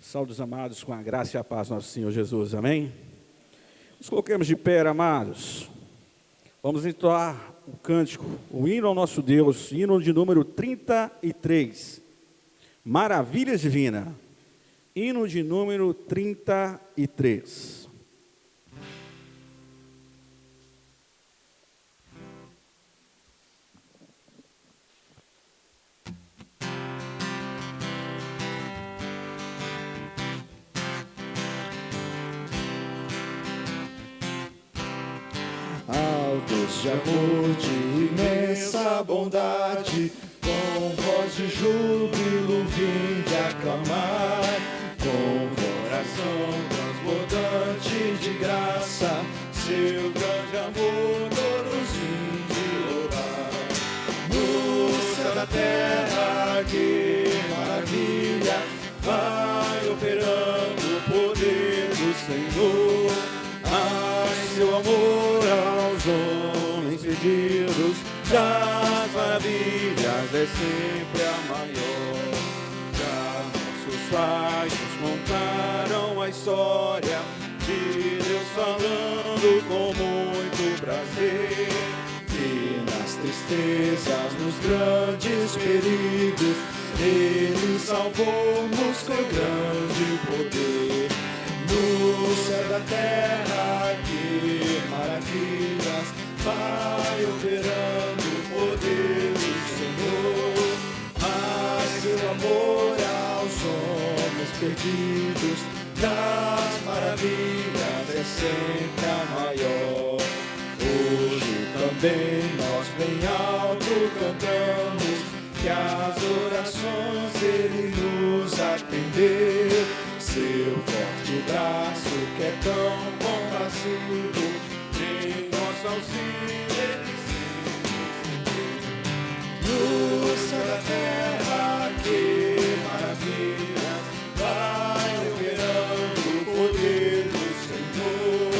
Saúdos amados, com a graça e a paz do nosso Senhor Jesus, amém? Nos coloquemos de pé, amados. Vamos entoar o cântico, o hino ao nosso Deus, hino de número 33. Maravilhas Divinas, hino de número 33. Altos de amor, de imensa bondade, com voz de júbilo vinde aclamar, com coração transbordante de graça, seu grande amor todos vinde louvar. No céu da terra, que maravilha, vai operando o poder do Senhor. Ai, seu amor aos homens perdidos, das maravilhas é sempre a maior. Já nossos pais nos contaram a história de Deus falando com muito prazer, e nas tristezas, nos grandes perigos, Ele salvou-nos com grande poder. No céu da terra, que maravilhas, vai operando o poder do Senhor. Mas seu amor aos homens perdidos, das maravilhas é sempre a maior. Hoje também nós bem alto cantamos, que as orações Ele nos atendeu. Seu forte braço que é tão compassivo, em nosso auxílio Ele sempre. No céu da terra, que maravilha, vai operando o poder do Senhor.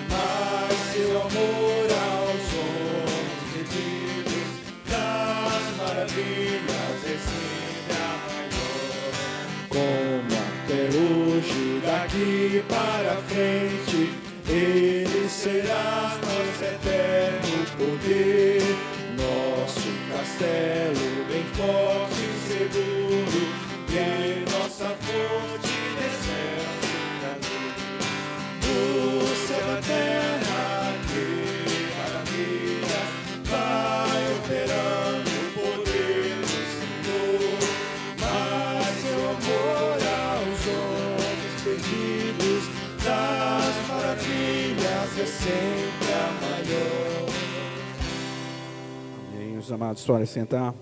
Mas seu amor aos homens perdidos, das maravilhas é sempre a maior. Como até hoje, daqui para frente, Ele será nosso eterno poder, nosso castelo bem forte e seguro, e nossa fonte de céu e calor. No céu da terra, que maravilha, vai operando o poder do Senhor. Mas seu amor aos homens perdidos, das maravilhas é sempre a maior. Amém, meus amados, história sentar.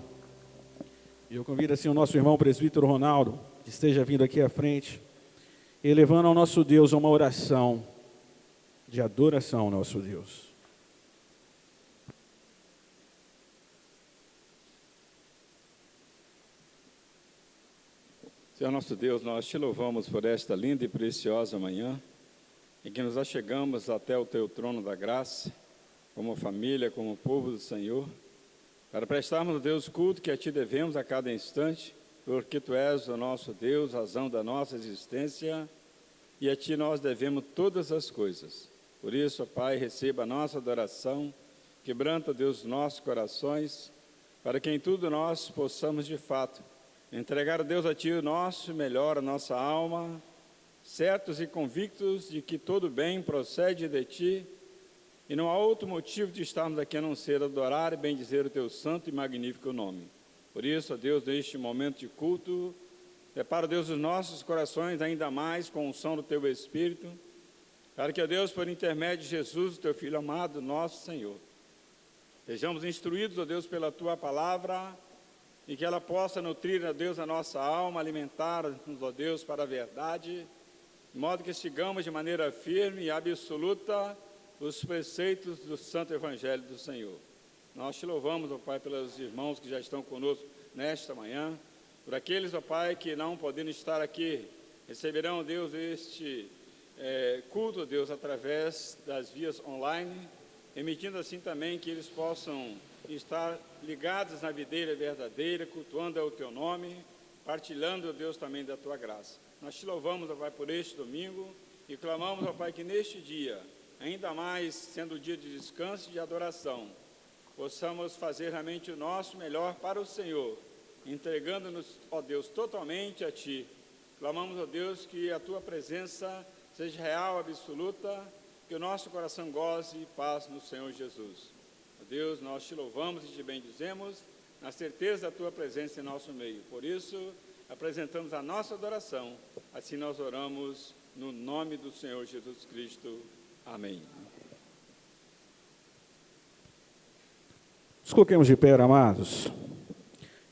E eu convido assim o nosso irmão presbítero Ronaldo, que esteja vindo aqui à frente, elevando ao nosso Deus uma oração de adoração ao nosso Deus. Senhor nosso Deus, nós te louvamos por esta linda e preciosa manhã, em que nos achegamos até o teu trono da graça, como família, como povo do Senhor, para prestarmos, Deus, culto que a ti devemos a cada instante, porque tu és o nosso Deus, razão da nossa existência, e a ti nós devemos todas as coisas. Por isso, ó Pai, receba a nossa adoração, quebranta, Deus, nossos corações, para que em tudo nós possamos, de fato, entregar, Deus, a Ti o nosso melhor, a nossa alma, certos e convictos de que todo bem procede de Ti, e não há outro motivo de estarmos aqui a não ser adorar e bendizer o Teu santo e magnífico nome. Por isso, ó Deus, neste momento de culto, prepara, Deus, os nossos corações ainda mais com o som do Teu Espírito, para que, ó Deus, por intermédio de Jesus, o Teu Filho amado, nosso Senhor, sejamos instruídos, ó Deus, pela Tua palavra, e que ela possa nutrir, ó Deus, a nossa alma, alimentar-nos, ó Deus, para a verdade, de modo que sigamos de maneira firme e absoluta os preceitos do Santo Evangelho do Senhor. Nós te louvamos, ó Pai, pelos irmãos que já estão conosco nesta manhã, por aqueles, ó Pai, que não podendo estar aqui, receberão, ó Deus, este culto, ó Deus, através das vias online, permitindo assim também que eles possam estar ligados na videira verdadeira, cultuando ao Teu nome, partilhando, ó Deus, também da tua graça. Nós te louvamos, ó Pai, por este domingo e clamamos, ó Pai, que neste dia, ainda mais sendo o dia de descanso e de adoração, possamos fazer realmente o nosso melhor para o Senhor, entregando-nos, ó Deus, totalmente a Ti. Clamamos, ó Deus, que a Tua presença seja real, absoluta, que o nosso coração goze e paz no Senhor Jesus. Ó Deus, nós Te louvamos e Te bendizemos, na certeza da Tua presença em nosso meio. Por isso, apresentamos a nossa adoração, assim nós oramos no nome do Senhor Jesus Cristo. Amém. Nos coloquemos de pé, amados,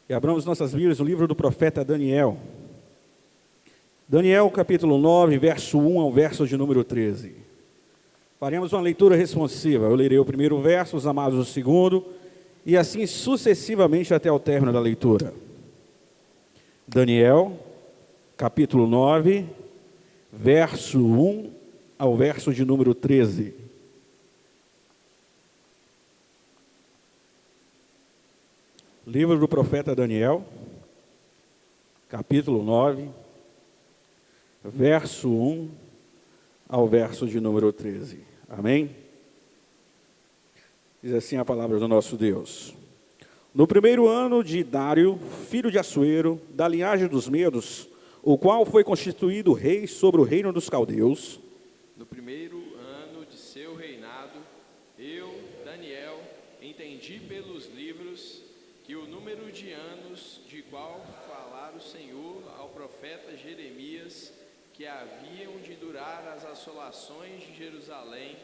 e abramos nossas Bíblias no livro do profeta Daniel. Daniel, capítulo 9, verso 1 ao verso de número 13. Faremos uma leitura responsiva. Eu lerei o primeiro verso, os amados o segundo, e assim sucessivamente até o término da leitura. Daniel, capítulo 9, verso 1 ao verso de número 13. Livro do profeta Daniel, capítulo 9, verso 1 ao verso de número 13. Amém? Diz assim a palavra do nosso Deus. No primeiro ano de Dário, filho de Assuero, da linhagem dos Medos, o qual foi constituído rei sobre o reino dos caldeus. No primeiro ano de seu reinado, eu, Daniel, entendi pelos livros que o número de anos de qual falara o Senhor ao profeta Jeremias, que haviam de durar as assolações de Jerusalém,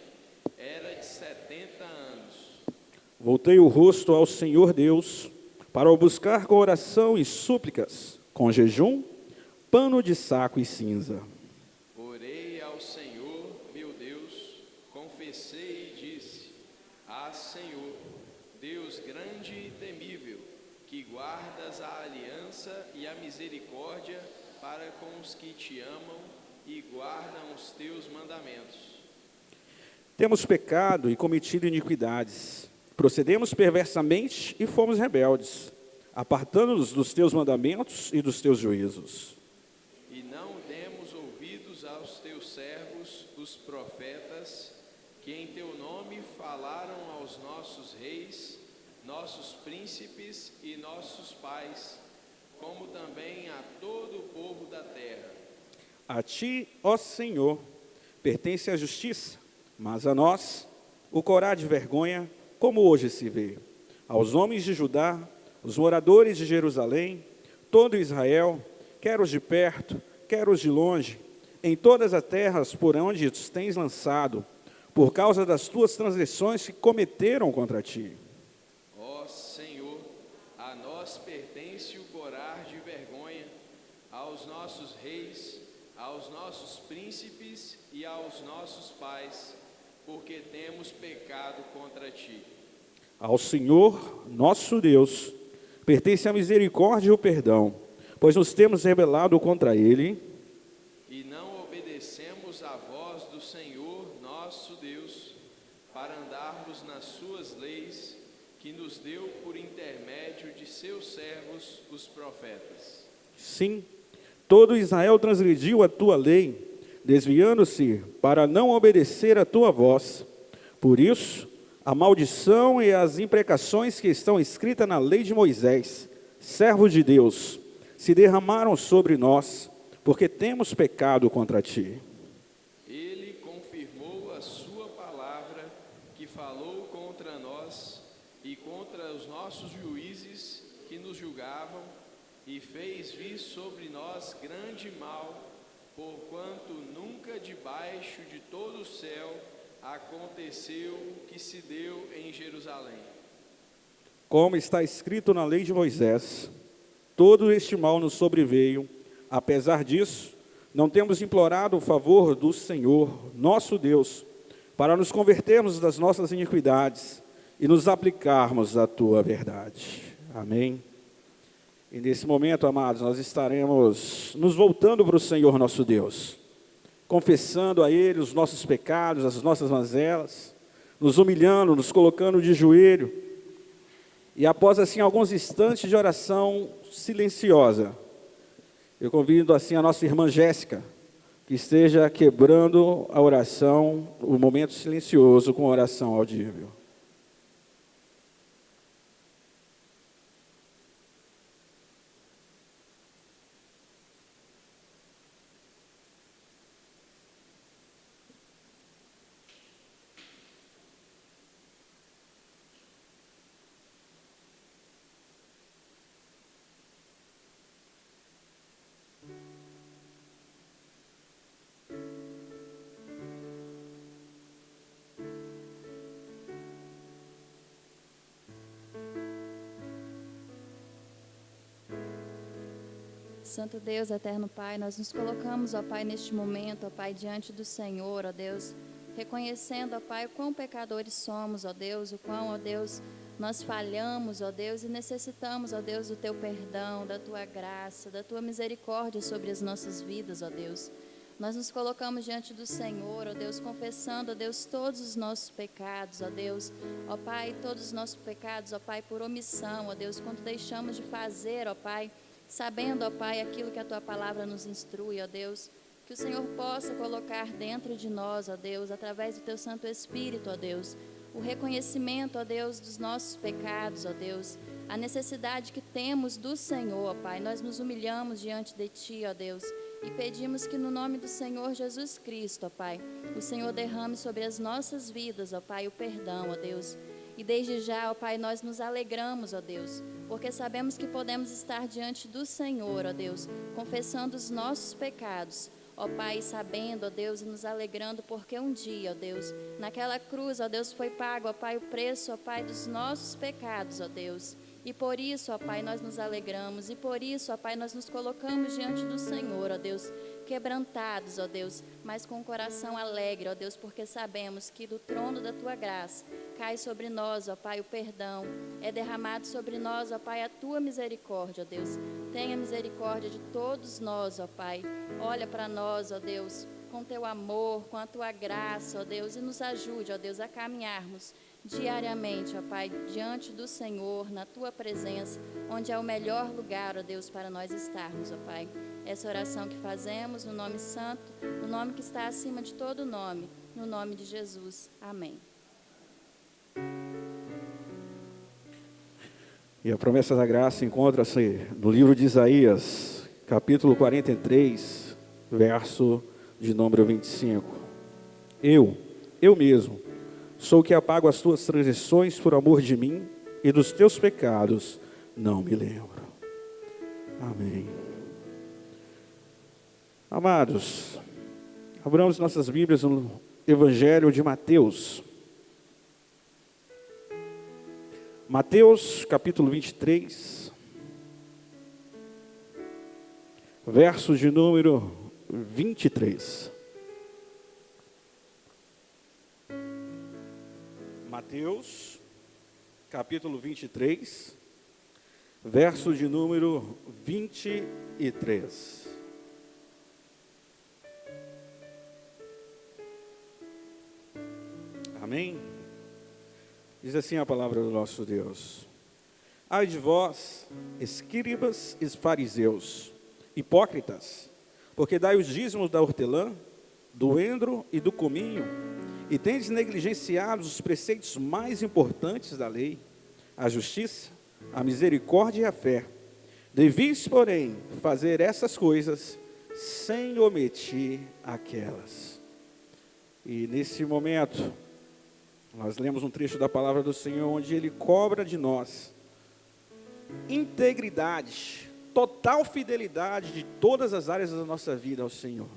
era de 70 anos. Voltei o rosto ao Senhor Deus, para o buscar com oração e súplicas, com jejum, pano de saco e cinza. Orei ao Senhor, meu Deus, confessei e disse: Ah, Senhor, Deus grande e temível, que guardas a aliança e a misericórdia para com os que te amam e guardam os teus mandamentos. Temos pecado e cometido iniquidades, procedemos perversamente e fomos rebeldes, apartando-nos dos teus mandamentos e dos teus juízos. E não demos ouvidos aos teus servos, os profetas, que em teu nome falaram aos nossos reis, nossos príncipes e nossos pais, como também a todo o povo da terra. A ti, ó Senhor, pertence a justiça, mas a nós o corá de vergonha, como hoje se vê. Aos homens de Judá, os moradores de Jerusalém, todo Israel, quer os de perto, quer os de longe, em todas as terras por onde os tens lançado, por causa das tuas transgressões que cometeram contra ti. Ó Senhor, a nós pertence o corar de vergonha, aos nossos reis, aos nossos príncipes e aos nossos pais, porque temos pecado contra ti. Ao Senhor, nosso Deus, pertence a misericórdia e o perdão, pois nos temos rebelado contra Ele. E não obedecemos à voz do Senhor, nosso Deus, para andarmos nas suas leis, que nos deu por intermédio de seus servos, os profetas. Sim, todo Israel transgrediu a tua lei, desviando-se para não obedecer a tua voz. Por isso, a maldição e as imprecações que estão escritas na lei de Moisés, servo de Deus, se derramaram sobre nós, porque temos pecado contra ti. Ele confirmou a sua palavra, que falou contra nós e contra os nossos juízes que nos julgavam, e fez vir sobre nós grande mal, porquanto nunca debaixo de todo o céu aconteceu o que se deu em Jerusalém. Como está escrito na lei de Moisés, todo este mal nos sobreveio. Apesar disso, não temos implorado o favor do Senhor, nosso Deus, para nos convertermos das nossas iniquidades e nos aplicarmos à tua verdade. Amém. E nesse momento, amados, nós estaremos nos voltando para o Senhor nosso Deus, confessando a Ele os nossos pecados, as nossas mazelas, nos humilhando, nos colocando de joelho, e após assim alguns instantes de oração silenciosa, Eu convido assim a nossa irmã Jéssica, que esteja quebrando a oração, o momento silencioso com a oração audível. Santo Deus, eterno Pai, nós nos colocamos, ó Pai, neste momento, ó Pai, diante do Senhor, ó Deus, reconhecendo, ó Pai, o quão pecadores somos, ó Deus, o quão, ó Deus, nós falhamos, ó Deus, e necessitamos, ó Deus, do Teu perdão, da Tua graça, da Tua misericórdia sobre as nossas vidas, ó Deus. Nós nos colocamos diante do Senhor, ó Deus, confessando, ó Deus, todos os nossos pecados, ó Deus, ó Pai, todos os nossos pecados, ó Pai, por omissão, ó Deus, quando deixamos de fazer, ó Pai, sabendo, ó Pai, aquilo que a Tua palavra nos instrui, ó Deus, que o Senhor possa colocar dentro de nós, ó Deus, através do Teu Santo Espírito, ó Deus, o reconhecimento, ó Deus, dos nossos pecados, ó Deus, a necessidade que temos do Senhor, ó Pai. Nós nos humilhamos diante de Ti, ó Deus, e pedimos que no nome do Senhor Jesus Cristo, ó Pai, o Senhor derrame sobre as nossas vidas, ó Pai, o perdão, ó Deus. E desde já, ó Pai, nós nos alegramos, ó Deus, porque sabemos que podemos estar diante do Senhor, ó Deus, confessando os nossos pecados, ó Pai, sabendo, ó Deus, e nos alegrando, porque um dia, ó Deus, naquela cruz, ó Deus, foi pago, ó Pai, o preço, ó Pai, dos nossos pecados, ó Deus. E por isso, ó Pai, nós nos alegramos, e por isso, ó Pai, nós nos colocamos diante do Senhor, ó Deus, quebrantados, ó Deus, mas com o coração alegre, ó Deus, porque sabemos que do trono da Tua graça cai sobre nós, ó Pai, o perdão, é derramado sobre nós, ó Pai, a Tua misericórdia, ó Deus. Tenha misericórdia de todos nós, ó Pai. Olha para nós, ó Deus, com Teu amor, com a Tua graça, ó Deus, e nos ajude, ó Deus, a caminharmos diariamente, ó Pai, diante do Senhor, na Tua presença, onde é o melhor lugar, ó Deus, para nós estarmos, ó Pai. Essa oração que fazemos no nome santo, no nome que está acima de todo nome, no nome de Jesus. Amém. E a promessa da graça encontra-se no livro de Isaías, capítulo 43, verso de número 25. Eu mesmo, sou o que apago as tuas transgressões por amor de mim, e dos teus pecados não me lembro. Amém. Amados, abramos nossas Bíblias no Evangelho de Mateus. Mateus, capítulo 23, verso de número 23. Mateus, capítulo 23, verso de número 23. Amém? Diz assim a palavra do nosso Deus: ai de vós, escribas e fariseus, hipócritas, porque dai os dízimos da hortelã, do endro e do cominho, e tendes negligenciado os preceitos mais importantes da lei, a justiça, a misericórdia e a fé. Devis, porém, fazer essas coisas sem omitir aquelas. E nesse momento, nós lemos um trecho da palavra do Senhor, onde Ele cobra de nós integridade, total fidelidade de todas as áreas da nossa vida ao Senhor.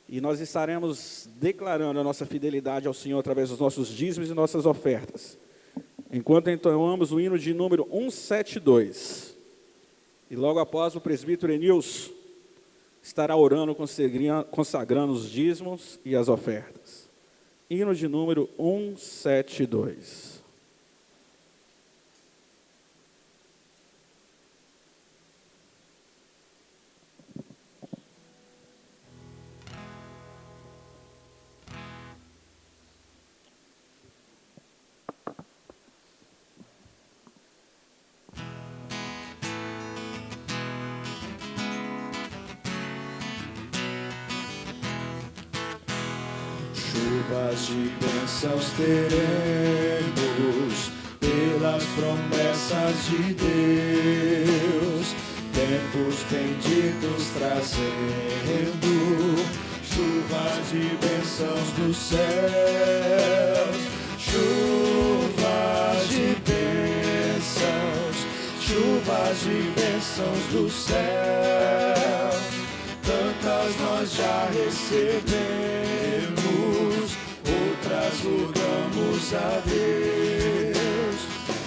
E nós estaremos declarando a nossa fidelidade ao Senhor através dos nossos dízimos e nossas ofertas, enquanto entoamos o hino de número 172. E logo após, o presbítero Enilson estará orando, consagrando os dízimos e as ofertas. Hino de número 172. Chuvas de bênçãos teremos pelas promessas de Deus, tempos benditos trazendo chuvas de bênçãos dos céus, chuvas de bênçãos dos céus, tantas nós já recebemos, outras rogamos a Deus.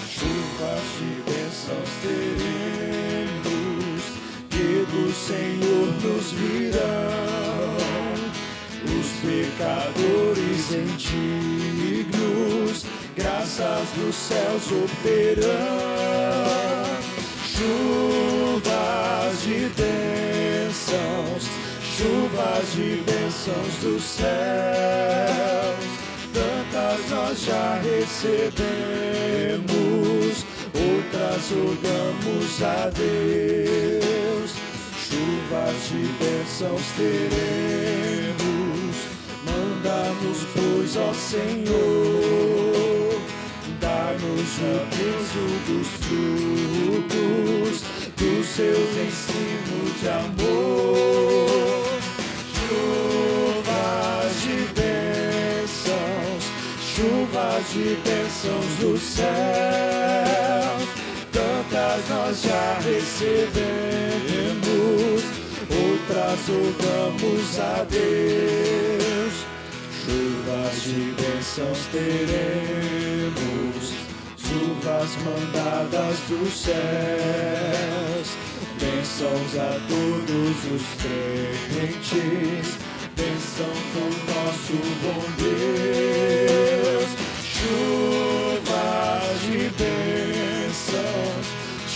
Chuvas de bênçãos teremos, que do Senhor nos virão, os pecadores indignos, graças dos céus obterão. Chuvas de bênçãos dos céus, tantas nós já recebemos, outras rogamos a Deus. Chuvas de bênçãos teremos, manda-nos, pois, ó Senhor, dá-nos o peso dos frutos dos seus ensinos de amor. Chuvas de bênçãos dos céus, tantas nós já recebemos, outras rogamos a Deus. Chuvas de bênçãos teremos, chuvas mandadas dos céus, bênçãos a todos os crentes, bênção do nosso bom Deus.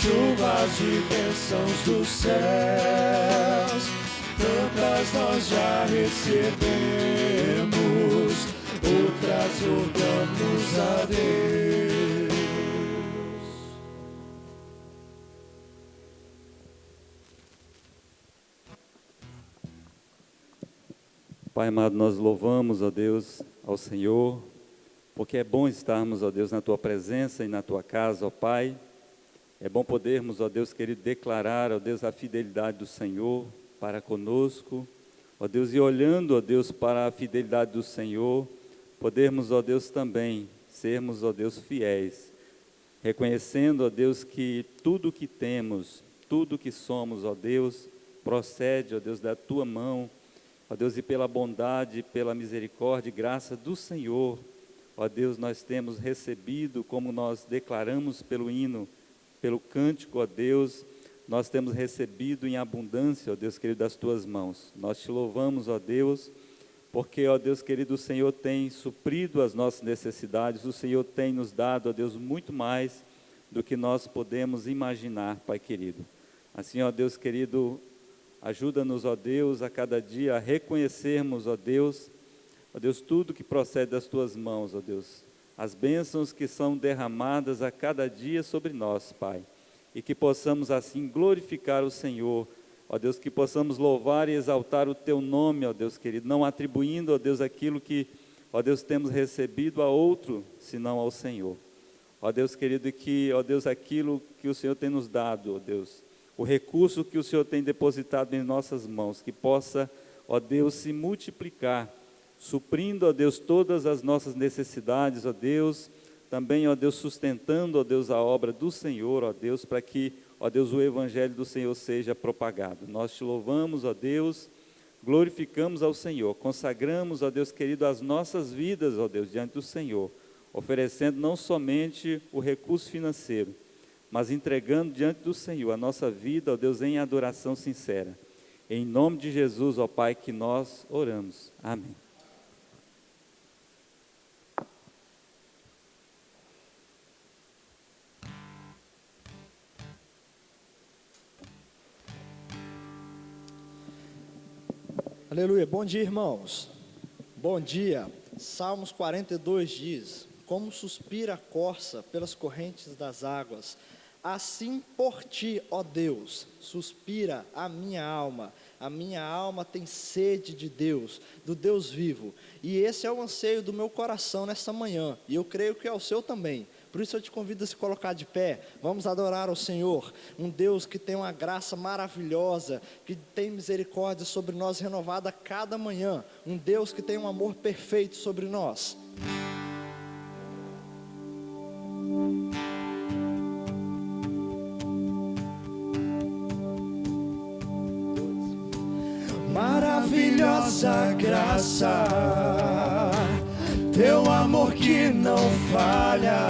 Chuvas de bênçãos dos céus, tantas nós já recebemos, outras rogamos a Deus. Pai amado, nós louvamos, ó Deus, ao Senhor, porque é bom estarmos, ó Deus, na Tua presença e na Tua casa, ó Pai. É bom podermos, ó Deus querido, declarar, ó Deus, a fidelidade do Senhor para conosco, ó Deus, e olhando, ó Deus, para a fidelidade do Senhor, podermos, ó Deus, também sermos, ó Deus, fiéis, reconhecendo, ó Deus, que tudo que temos, tudo que somos, ó Deus, procede, ó Deus, da Tua mão, ó Deus, e pela bondade, pela misericórdia e graça do Senhor, ó Deus, nós temos recebido, como nós declaramos pelo hino, pelo cântico, ó Deus, nós temos recebido em abundância, ó Deus querido, das Tuas mãos. Nós Te louvamos, ó Deus, porque, ó Deus querido, o Senhor tem suprido as nossas necessidades, o Senhor tem nos dado, ó Deus, muito mais do que nós podemos imaginar, Pai querido. Assim, ó Deus querido, ajuda-nos, ó Deus, a cada dia a reconhecermos, ó Deus, tudo que procede das Tuas mãos, ó Deus, as bênçãos que são derramadas a cada dia sobre nós, Pai, e que possamos assim glorificar o Senhor, ó Deus, que possamos louvar e exaltar o Teu nome, ó Deus querido, não atribuindo, ó Deus, aquilo que, ó Deus, temos recebido a outro, senão ao Senhor. Ó Deus querido, e que, ó Deus, aquilo que o Senhor tem nos dado, ó Deus, o recurso que o Senhor tem depositado em nossas mãos, que possa, ó Deus, se multiplicar, suprindo, ó Deus, todas as nossas necessidades, ó Deus, também, ó Deus, sustentando, ó Deus, a obra do Senhor, ó Deus, para que, ó Deus, o Evangelho do Senhor seja propagado. Nós Te louvamos, ó Deus, glorificamos ao Senhor, consagramos, ó Deus querido, as nossas vidas, ó Deus, diante do Senhor, oferecendo não somente o recurso financeiro, mas entregando diante do Senhor a nossa vida, ó Deus, em adoração sincera. Em nome de Jesus, ó Pai, que nós oramos. Amém. Aleluia, bom dia, irmãos. Bom dia. Salmos 42 diz: como suspira a corça pelas correntes das águas, Assim por ti, ó Deus, suspira a minha alma tem sede de Deus, do Deus vivo, e esse é o anseio do meu coração nesta manhã, e eu creio que é o seu também. Por isso eu te convido a se colocar de pé, vamos adorar ao Senhor, um Deus que tem uma graça maravilhosa, que tem misericórdia sobre nós renovada a cada manhã, um Deus que tem um amor perfeito sobre nós. Maravilhosa graça, teu amor que não falha,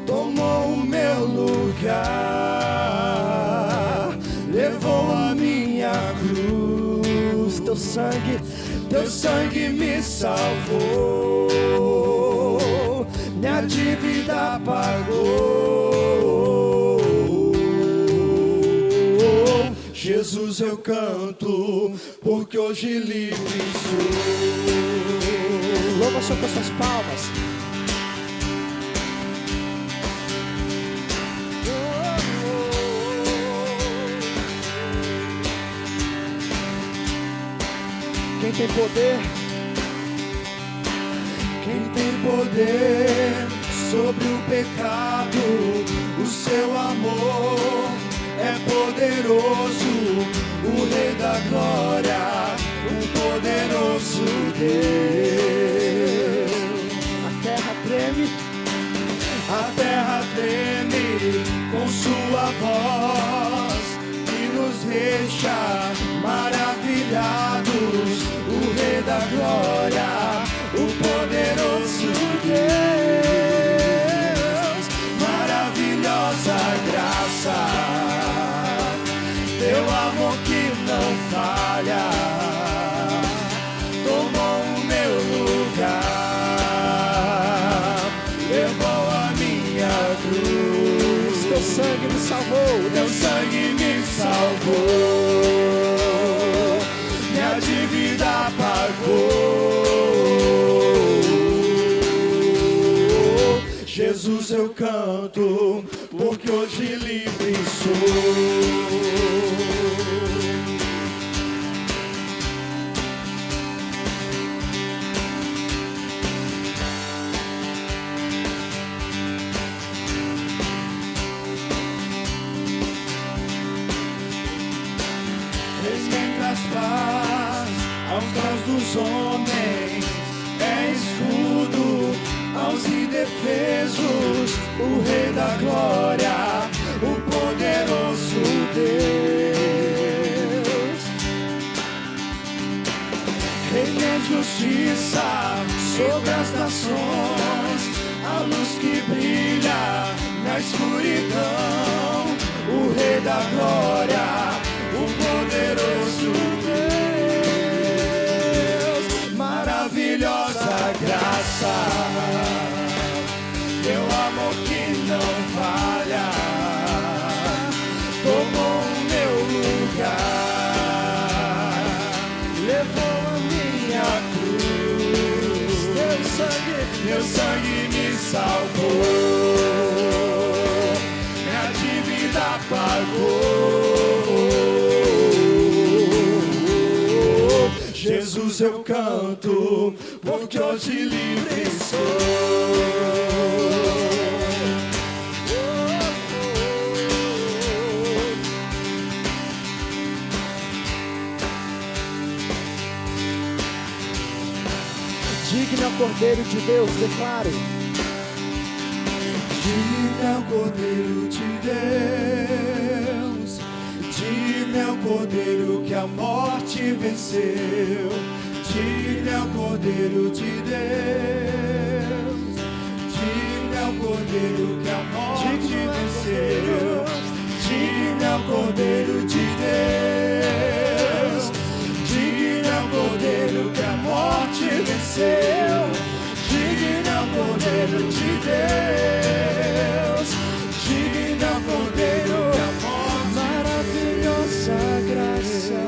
tomou o meu lugar, levou a minha cruz, teu sangue me salvou, minha dívida pagou. Jesus, eu canto, porque hoje livre sou. Louva o Senhor com as suas palmas. Quem tem poder? Quem tem poder sobre o pecado, o seu amor é poderoso, o Rei da glória, o poderoso Deus. A terra treme com sua voz e nos deixa maravilhados, o Rei da glória, o poderoso Deus. Maravilhosa graça, teu amor que não falha, tomou o meu lugar, levou a minha cruz, teu sangue me salvou, teu sangue me salvou, minha dívida pagou. Jesus, eu canto, porque hoje livre sou. Paz aos pés dos homens, é escudo aos indefesos, o Rei da glória, o poderoso Deus. Reina de justiça sobre as nações, a luz que brilha na escuridão, o Rei da glória, o poderoso Deus. Maravilhosa graça, teu amor que não falha, tomou o meu lugar, levou a minha cruz, teu sangue me salvou, minha dívida pagou. Jesus, eu canto, porque hoje livre sou. Digno é o Cordeiro de Deus, declare. Digno é o Cordeiro de Deus, digno é o Cordeiro que a morte venceu, digno é o Cordeiro de Deus, digno é o Cordeiro que a morte venceu, digno é o Cordeiro de Deus, digno é o Cordeiro que a morte venceu, digno é o Cordeiro de Deus, digno é o Cordeiro que a morte. Maravilhosa graça,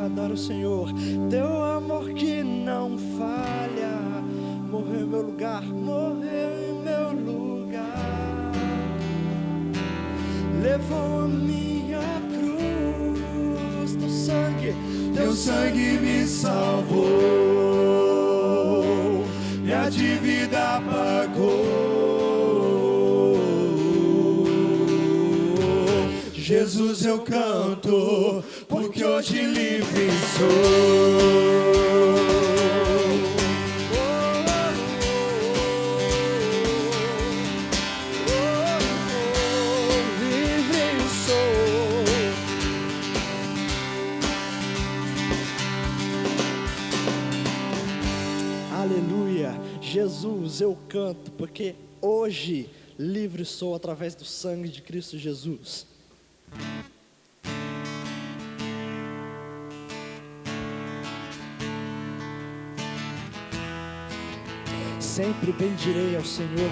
adoro o Senhor, teu amor que não falha, morreu em meu lugar, morreu em meu lugar. levou a minha cruz. Teu sangue me salvou, minha dívida pagou. Jesus, eu canto, porque hoje livre sou. Jesus, eu canto, porque hoje livre sou através do sangue de Cristo Jesus. Sempre bendirei ao Senhor.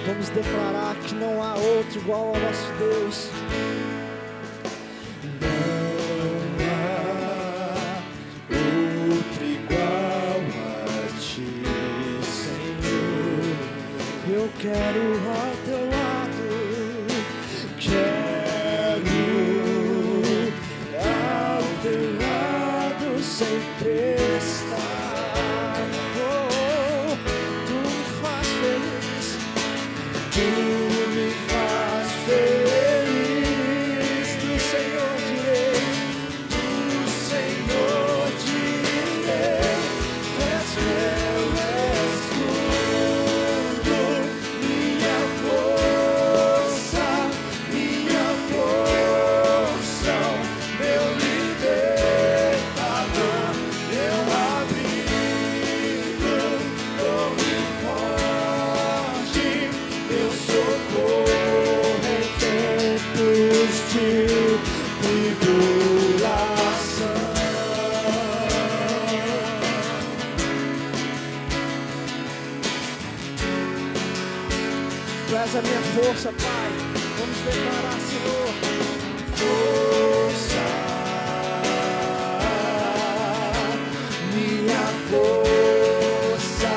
Vamos declarar que não há outro igual ao nosso Deus. Não há outro igual a Ti, Senhor. Eu quero ao Teu lado, quero ao Teu lado sempre estar. Tu me faz feliz, do Senhor direi, Tu és meu escudo, minha força, minha porção, meu libertador, meu abrigo, torre forte, meu socorro em tempos de tribulação. Tu és a minha força, Pai. Vamos declarar, Senhor. Força, minha força.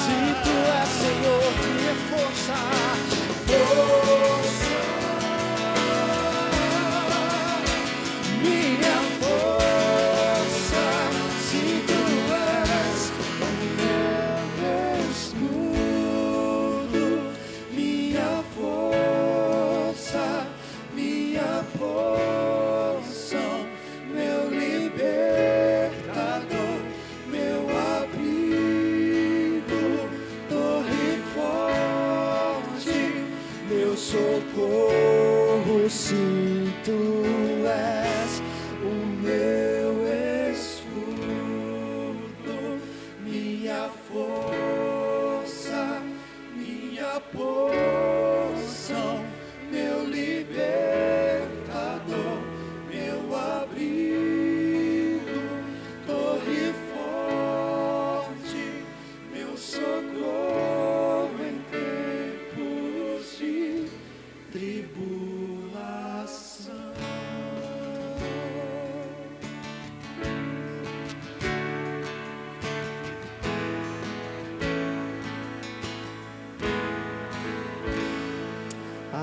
Se Tu és, Senhor, minha força. Força, minha força. Se Tu és o meu escudo, minha força, minha porção, meu libertador, meu abrigo, torre forte, meu socorro, sim, Tu és o meu escudo, minha força.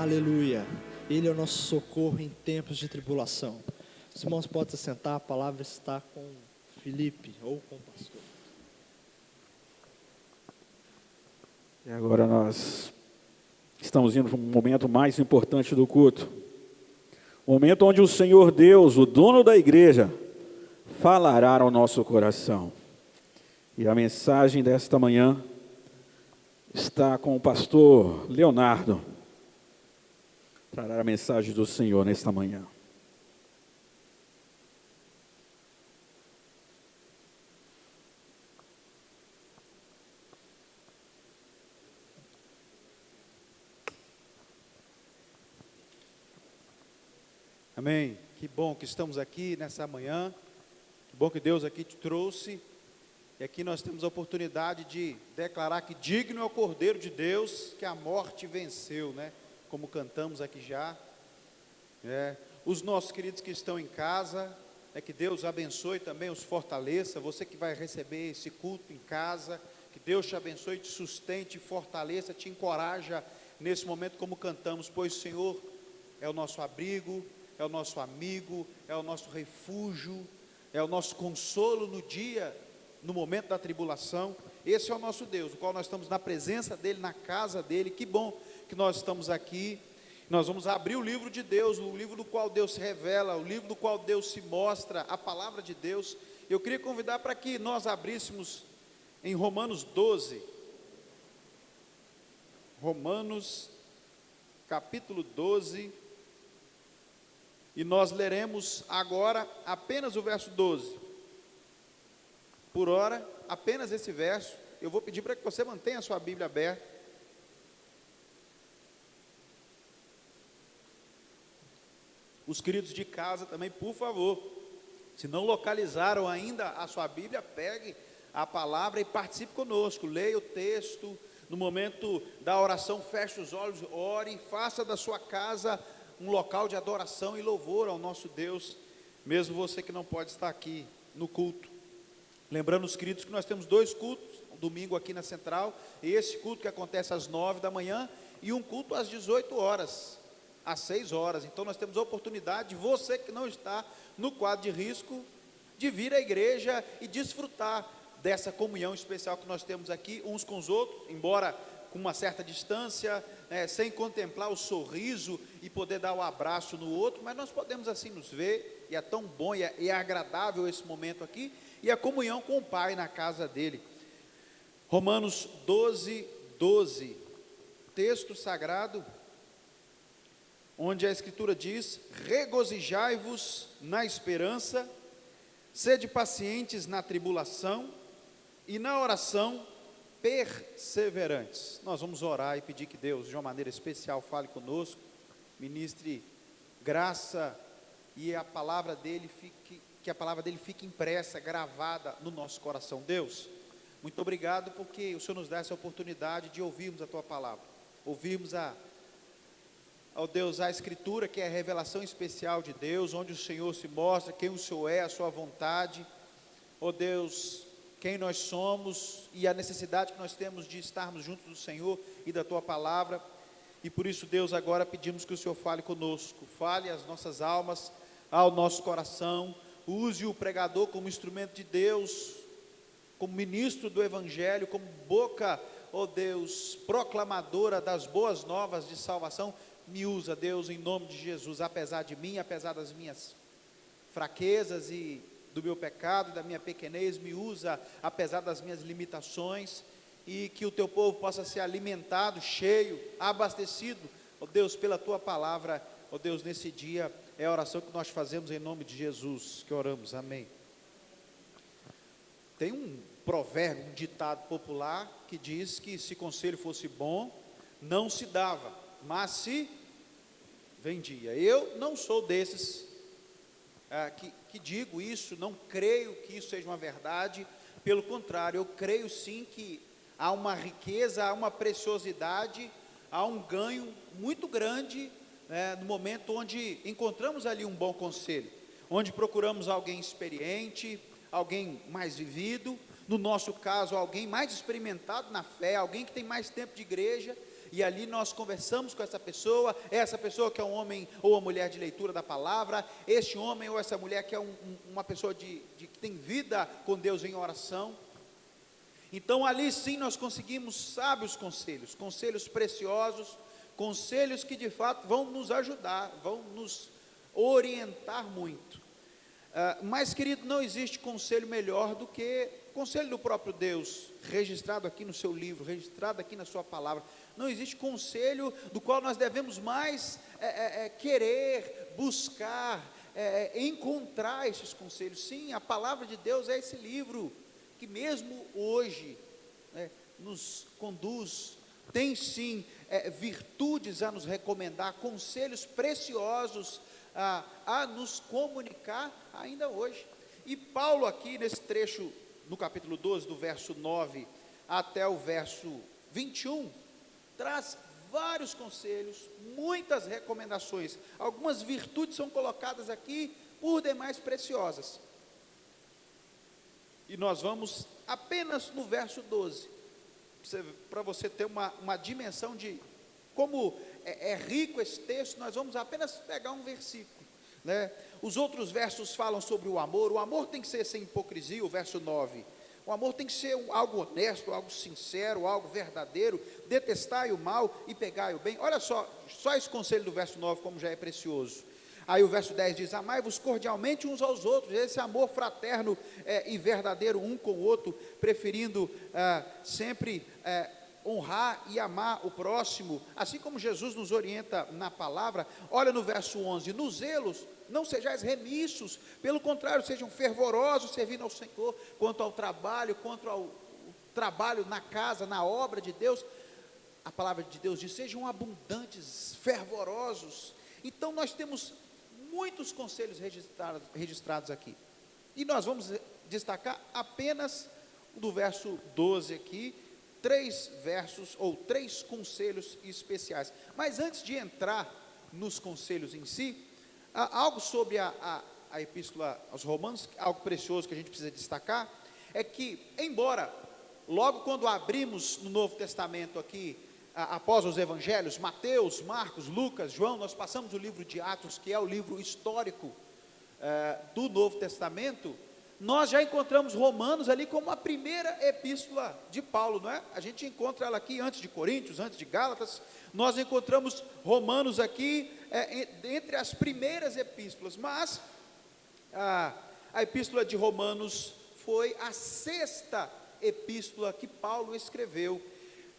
Aleluia. Ele é o nosso socorro em tempos de tribulação. Os irmãos podem se sentar, a palavra está com Felipe ou com o pastor. E agora nós estamos indo para um momento mais importante do culto. O momento onde o Senhor Deus, o dono da igreja, falará ao nosso coração. E a mensagem desta manhã está com o pastor Leonardo. Trará a mensagem do Senhor nesta manhã. Amém. Que bom que estamos aqui nessa manhã. Que bom que Deus aqui te trouxe. E aqui nós temos a oportunidade de declarar que digno é o Cordeiro de Deus, que a morte venceu, né? Como cantamos aqui já. Os nossos queridos que estão em casa, que Deus abençoe também, os fortaleça. Você que vai receber esse culto em casa, que Deus te abençoe, te sustente, fortaleça, te encoraja nesse momento como cantamos, pois o Senhor é o nosso abrigo, é o nosso amigo, é o nosso refúgio, é o nosso consolo no momento da tribulação. Esse é o nosso Deus, o qual nós estamos na presença dEle, na casa dEle. Que bom que nós estamos aqui. Nós vamos abrir o livro de Deus, o livro do qual Deus se revela, o livro do qual Deus se mostra, a palavra de Deus. Eu queria convidar para que nós abríssemos em Romanos 12. Romanos, capítulo 12. E nós leremos agora apenas o verso 12. Por hora, apenas esse verso. Eu vou pedir para que você mantenha a sua Bíblia aberta. Os queridos de casa também, por favor, se não localizaram ainda a sua Bíblia, pegue a palavra e participe conosco. Leia o texto. No momento da oração, feche os olhos, ore, faça da sua casa um local de adoração e louvor ao nosso Deus, mesmo você que não pode estar aqui no culto. Lembrando os queridos que nós temos 2 cultos, um domingo aqui na Central, e esse culto que acontece às 9 da manhã, e um culto às 18 horas, às 6 horas. Então nós temos a oportunidade de você que não está no quadro de risco, de vir à igreja e desfrutar dessa comunhão especial que nós temos aqui uns com os outros, embora com uma certa distância, sem contemplar o sorriso e poder dar o abraço no outro, mas nós podemos assim nos ver, e é tão bom e é agradável esse momento aqui, e a comunhão com o Pai na casa dele. Romanos 12, 12, texto sagrado, onde a Escritura diz: regozijai-vos na esperança, sede pacientes na tribulação, e na oração perseverantes. Nós vamos orar e pedir que Deus, de uma maneira especial, fale conosco, ministre graça, e a palavra dele que a palavra dele fique impressa, gravada no nosso coração. Deus, muito obrigado, porque o Senhor nos dá essa oportunidade de ouvirmos a tua palavra, ouvirmos ó Deus, a Escritura, que é a revelação especial de Deus, onde o Senhor se mostra, quem o Senhor é, a sua vontade, ó Deus, quem nós somos e a necessidade que nós temos de estarmos juntos do Senhor e da tua palavra. E por isso, Deus, agora pedimos que o Senhor fale conosco, fale às nossas almas, ao nosso coração, use o pregador como instrumento de Deus, como ministro do Evangelho, como boca, ó Deus, proclamadora das boas novas de salvação. Me usa, Deus, em nome de Jesus, apesar de mim, apesar das minhas fraquezas e do meu pecado, da minha pequenez, me usa, apesar das minhas limitações, e que o teu povo possa ser alimentado, cheio, abastecido, ó Deus, pela tua palavra. Ó Deus, nesse dia, é a oração que nós fazemos em nome de Jesus, que oramos, amém. Tem um provérbio, um ditado popular, que diz que se conselho fosse bom, não se dava, mas se vendia. Eu não sou desses que digo isso, não creio que isso seja uma verdade, pelo contrário, eu creio sim que há uma riqueza, há uma preciosidade, há um ganho muito grande, no momento onde encontramos ali um bom conselho, onde procuramos alguém experiente, alguém mais vivido, no nosso caso, alguém mais experimentado na fé, alguém que tem mais tempo de igreja, e ali nós conversamos com essa pessoa que é um homem ou uma mulher de leitura da palavra, este homem ou essa mulher que é uma pessoa que tem vida com Deus em oração. Então ali sim nós conseguimos sábios conselhos, conselhos preciosos, conselhos que de fato vão nos ajudar, vão nos orientar muito. Mas, querido, não existe conselho melhor do que conselho do próprio Deus, registrado aqui no seu livro, registrado aqui na sua palavra. Não existe conselho do qual nós devemos mais querer, buscar, encontrar esses conselhos. Sim, a palavra de Deus é esse livro que mesmo hoje nos conduz, tem sim virtudes a nos recomendar, conselhos preciosos a nos comunicar ainda hoje. E Paulo aqui nesse trecho, no capítulo 12, do verso 9 até o verso 21, traz vários conselhos, muitas recomendações, algumas virtudes são colocadas aqui por demais preciosas. E nós vamos apenas no verso 12, para você ter uma dimensão de como é rico esse texto. Nós vamos apenas pegar um versículo, né? Os outros versos falam sobre o amor tem que ser sem hipocrisia, o verso 9, o amor tem que ser algo honesto, algo sincero, algo verdadeiro, detestai o mal e pegai o bem. Olha só esse conselho do verso 9 como já é precioso. Aí o verso 10 diz, amai-vos cordialmente uns aos outros, esse amor fraterno e verdadeiro um com o outro, preferindo sempre honrar e amar o próximo, assim como Jesus nos orienta na palavra. Olha no verso 11, nos zelos não sejais remissos, pelo contrário, sejam fervorosos servindo ao Senhor, quanto ao trabalho na casa, na obra de Deus, a palavra de Deus diz, sejam abundantes, fervorosos. Então nós temos muitos conselhos registrados aqui, e nós vamos destacar apenas do verso 12 aqui, 3 versos ou 3 conselhos especiais. Mas antes de entrar nos conselhos em si, algo sobre a epístola aos Romanos, algo precioso que a gente precisa destacar, é que, embora logo quando abrimos no Novo Testamento aqui, após os evangelhos, Mateus, Marcos, Lucas, João, nós passamos o livro de Atos, que é o livro histórico do Novo Testamento, nós já encontramos Romanos ali como a primeira epístola de Paulo, não é? A gente encontra ela aqui antes de Coríntios, antes de Gálatas, nós encontramos Romanos aqui entre as primeiras epístolas, mas a epístola de Romanos foi a 6ª epístola que Paulo escreveu.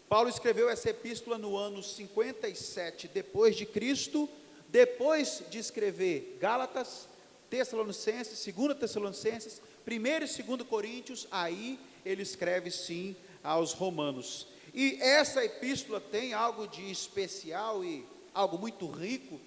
Paulo escreveu essa epístola no ano 57 depois de Cristo, depois de escrever Gálatas, Tessalonicenses, 2 Tessalonicenses, 1 e 2 Coríntios, aí ele escreve sim aos Romanos. E essa epístola tem algo de especial e algo muito rico,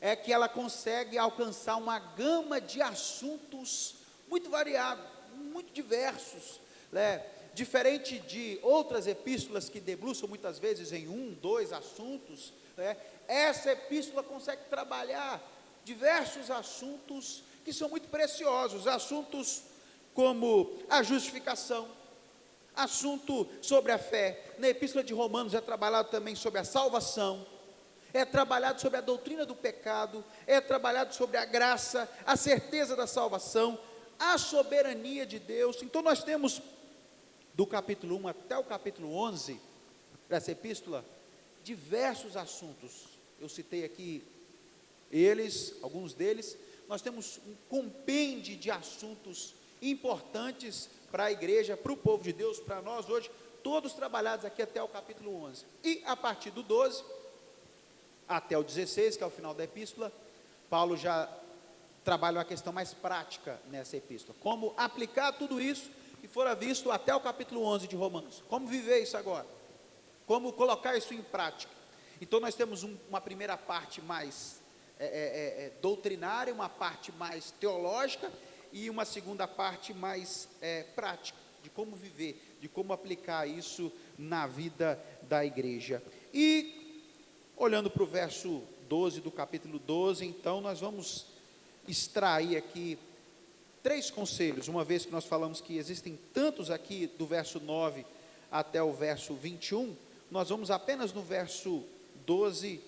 é que ela consegue alcançar uma gama de assuntos muito variados, muito diversos, né? Diferente de outras epístolas que debruçam muitas vezes em 1, 2 assuntos, né? Essa epístola consegue trabalhar diversos assuntos que são muito preciosos, assuntos como a justificação, assunto sobre a fé. Na epístola de Romanos é trabalhado também sobre a salvação, é trabalhado sobre a doutrina do pecado, é trabalhado sobre a graça, a certeza da salvação, a soberania de Deus. Então nós temos do capítulo 1 até o capítulo 11 dessa epístola diversos assuntos. Eu citei aqui alguns deles. Nós temos um compêndio de assuntos importantes para a igreja, para o povo de Deus, para nós hoje, todos trabalhados aqui até o capítulo 11. E a partir do 12 até o 16, que é o final da epístola, Paulo já trabalha uma questão mais prática nessa epístola. Como aplicar tudo isso que fora visto até o capítulo 11 de Romanos. Como viver isso agora? Como colocar isso em prática? Então nós temos uma primeira parte mais doutrinária, uma parte mais teológica e uma segunda parte mais prática, de como viver, de como aplicar isso na vida da igreja. E olhando para o verso 12 do capítulo 12, então nós vamos extrair aqui 3 conselhos, uma vez que nós falamos que existem tantos aqui do verso 9 até o verso 21, nós vamos apenas no verso 12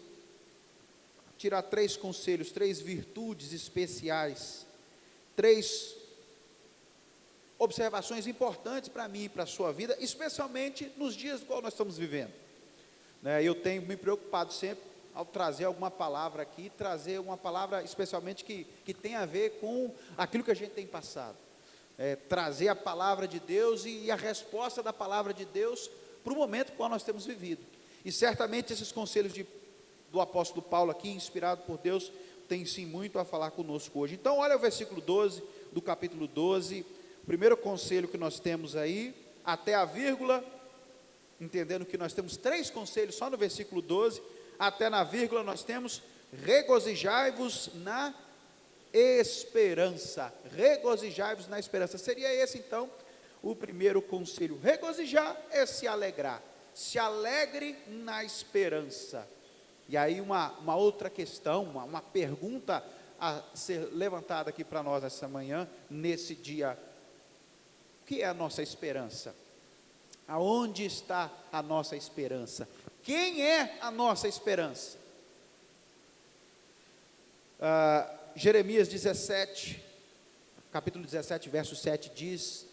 tirar 3 conselhos, 3 virtudes especiais, 3 observações importantes para mim e para a sua vida, especialmente nos dias do qual nós estamos vivendo. Eu tenho me preocupado sempre, ao trazer alguma palavra aqui, trazer uma palavra especialmente que tem a ver com aquilo que a gente tem passado. Trazer a palavra de Deus e a resposta da palavra de Deus para o momento qual nós temos vivido. E certamente esses conselhos do apóstolo Paulo aqui, inspirado por Deus, tem sim muito a falar conosco hoje. Então olha o versículo 12, do capítulo 12, o primeiro conselho que nós temos aí, até a vírgula, entendendo que nós temos 3 conselhos só no versículo 12, até na vírgula nós temos: regozijai-vos na esperança. Regozijai-vos na esperança. Seria esse então o primeiro conselho. Regozijar é se alegrar. Se alegre na esperança. E aí uma outra questão, uma pergunta a ser levantada aqui para nós essa manhã, nesse dia: o que é a nossa esperança? Aonde está a nossa esperança? Quem é a nossa esperança? Jeremias 17, capítulo 17, verso 7 diz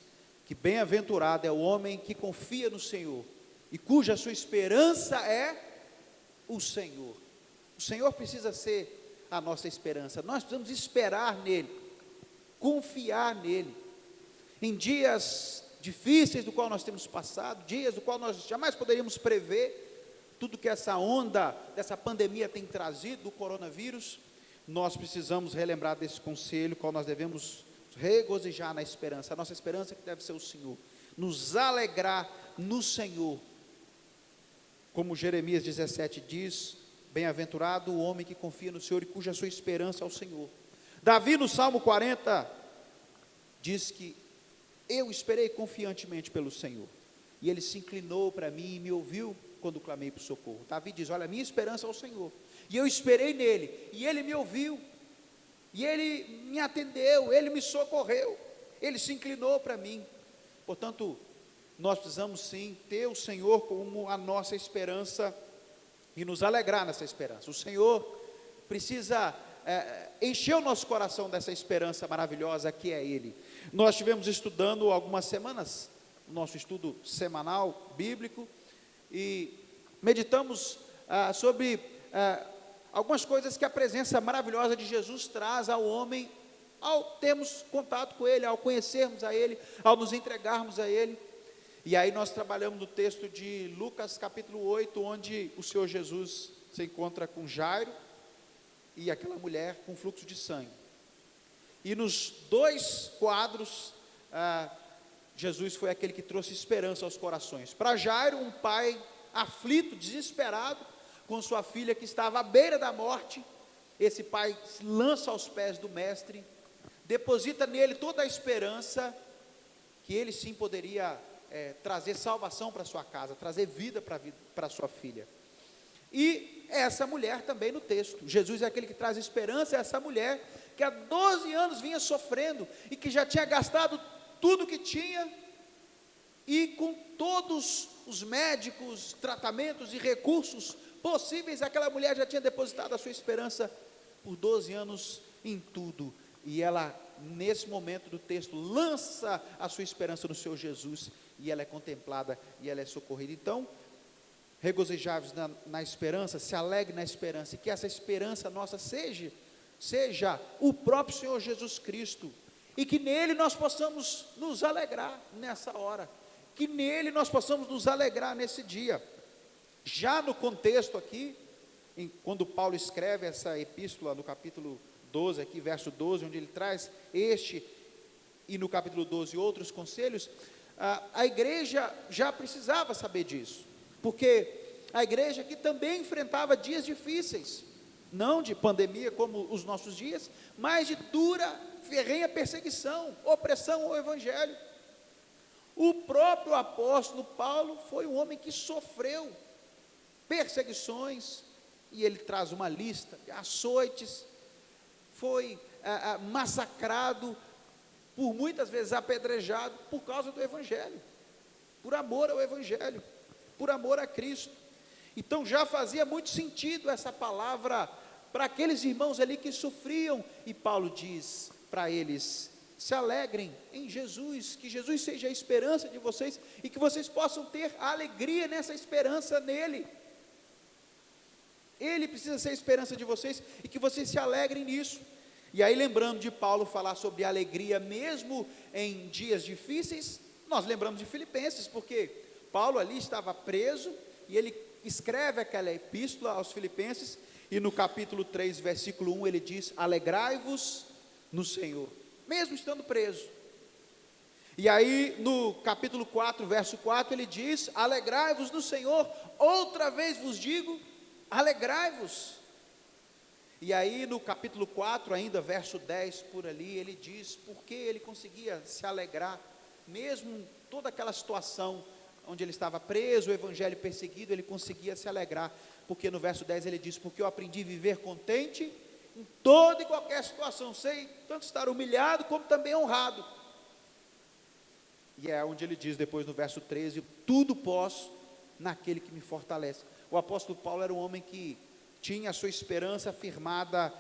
que bem-aventurado é o homem que confia no Senhor e cuja sua esperança é o Senhor. O Senhor precisa ser a nossa esperança. Nós precisamos esperar nele, confiar nele. Em dias difíceis do qual nós temos passado, dias do qual nós jamais poderíamos prever, tudo que essa onda dessa pandemia tem trazido, do coronavírus, nós precisamos relembrar desse conselho, qual nós devemos regozijar na esperança. A nossa esperança que deve ser o Senhor, nos alegrar no Senhor. Como Jeremias 17 diz: bem-aventurado o homem que confia no Senhor e cuja sua esperança é o Senhor. Davi no Salmo 40 diz que eu esperei confiantemente pelo Senhor, e Ele se inclinou para mim e me ouviu quando clamei por socorro. Davi diz: olha, a minha esperança é o Senhor, e eu esperei nele, e Ele me ouviu, e Ele me atendeu, Ele me socorreu, Ele se inclinou para mim. Portanto, nós precisamos sim ter o Senhor como a nossa esperança e nos alegrar nessa esperança. O Senhor precisa encher o nosso coração dessa esperança maravilhosa que é Ele. Nós estivemos estudando algumas semanas, o nosso estudo semanal bíblico, e meditamos sobre algumas coisas que a presença maravilhosa de Jesus traz ao homem, ao termos contato com Ele, ao conhecermos a Ele, ao nos entregarmos a Ele. E aí nós trabalhamos no texto de Lucas capítulo 8, onde o Senhor Jesus se encontra com Jairo e aquela mulher com fluxo de sangue. E nos 2 quadros, Jesus foi aquele que trouxe esperança aos corações. Para Jairo, um pai aflito, desesperado, com sua filha que estava à beira da morte, esse pai se lança aos pés do mestre, deposita nele toda a esperança que ele sim poderia trazer salvação para sua casa, trazer vida para sua filha. E essa mulher também no texto, Jesus é aquele que traz esperança a essa mulher que há 12 anos vinha sofrendo e que já tinha gastado tudo que tinha, e com todos os médicos, tratamentos e recursos possíveis, aquela mulher já tinha depositado a sua esperança por 12 anos em tudo, e ela nesse momento do texto lança a sua esperança no Senhor Jesus, e ela é contemplada e ela é socorrida. Então, regozijai-vos na esperança, se alegre na esperança, e que essa esperança nossa seja o próprio Senhor Jesus Cristo, e que nele nós possamos nos alegrar nessa hora, que nele nós possamos nos alegrar nesse dia. Já no contexto aqui, quando Paulo escreve essa epístola no capítulo 12, aqui verso 12, onde ele traz e no capítulo 12 outros conselhos, a igreja já precisava saber disso, porque a igreja aqui também enfrentava dias difíceis, não de pandemia como os nossos dias, mas de dura, ferrenha perseguição, opressão ao evangelho. O próprio apóstolo Paulo foi um homem que sofreu perseguições, e ele traz uma lista de açoites, foi massacrado, por muitas vezes apedrejado, por causa do evangelho, por amor ao evangelho. por amor a Cristo. Então já fazia muito sentido essa palavra para aqueles irmãos ali que sofriam, e Paulo diz para eles: se alegrem em Jesus, que Jesus seja a esperança de vocês, e que vocês possam ter alegria nessa esperança nele. Ele precisa ser a esperança de vocês, e que vocês se alegrem nisso. E aí, lembrando de Paulo falar sobre alegria mesmo em dias difíceis, nós lembramos de Filipenses, porque Paulo ali estava preso, e ele escreve aquela epístola aos Filipenses, e no capítulo 3, versículo 1, ele diz: alegrai-vos no Senhor, mesmo estando preso. E aí no capítulo 4, verso 4, ele diz: alegrai-vos no Senhor, outra vez vos digo, alegrai-vos. E aí no capítulo 4, ainda verso 10 por ali, ele diz porque ele conseguia se alegrar, mesmo toda aquela situação onde ele estava preso, o evangelho perseguido, ele conseguia se alegrar, porque no verso 10 ele diz: porque eu aprendi a viver contente em toda e qualquer situação, sei tanto estar humilhado como também honrado. E é onde ele diz depois no verso 13: tudo posso naquele que me fortalece. O apóstolo Paulo era um homem que tinha a sua esperança firmada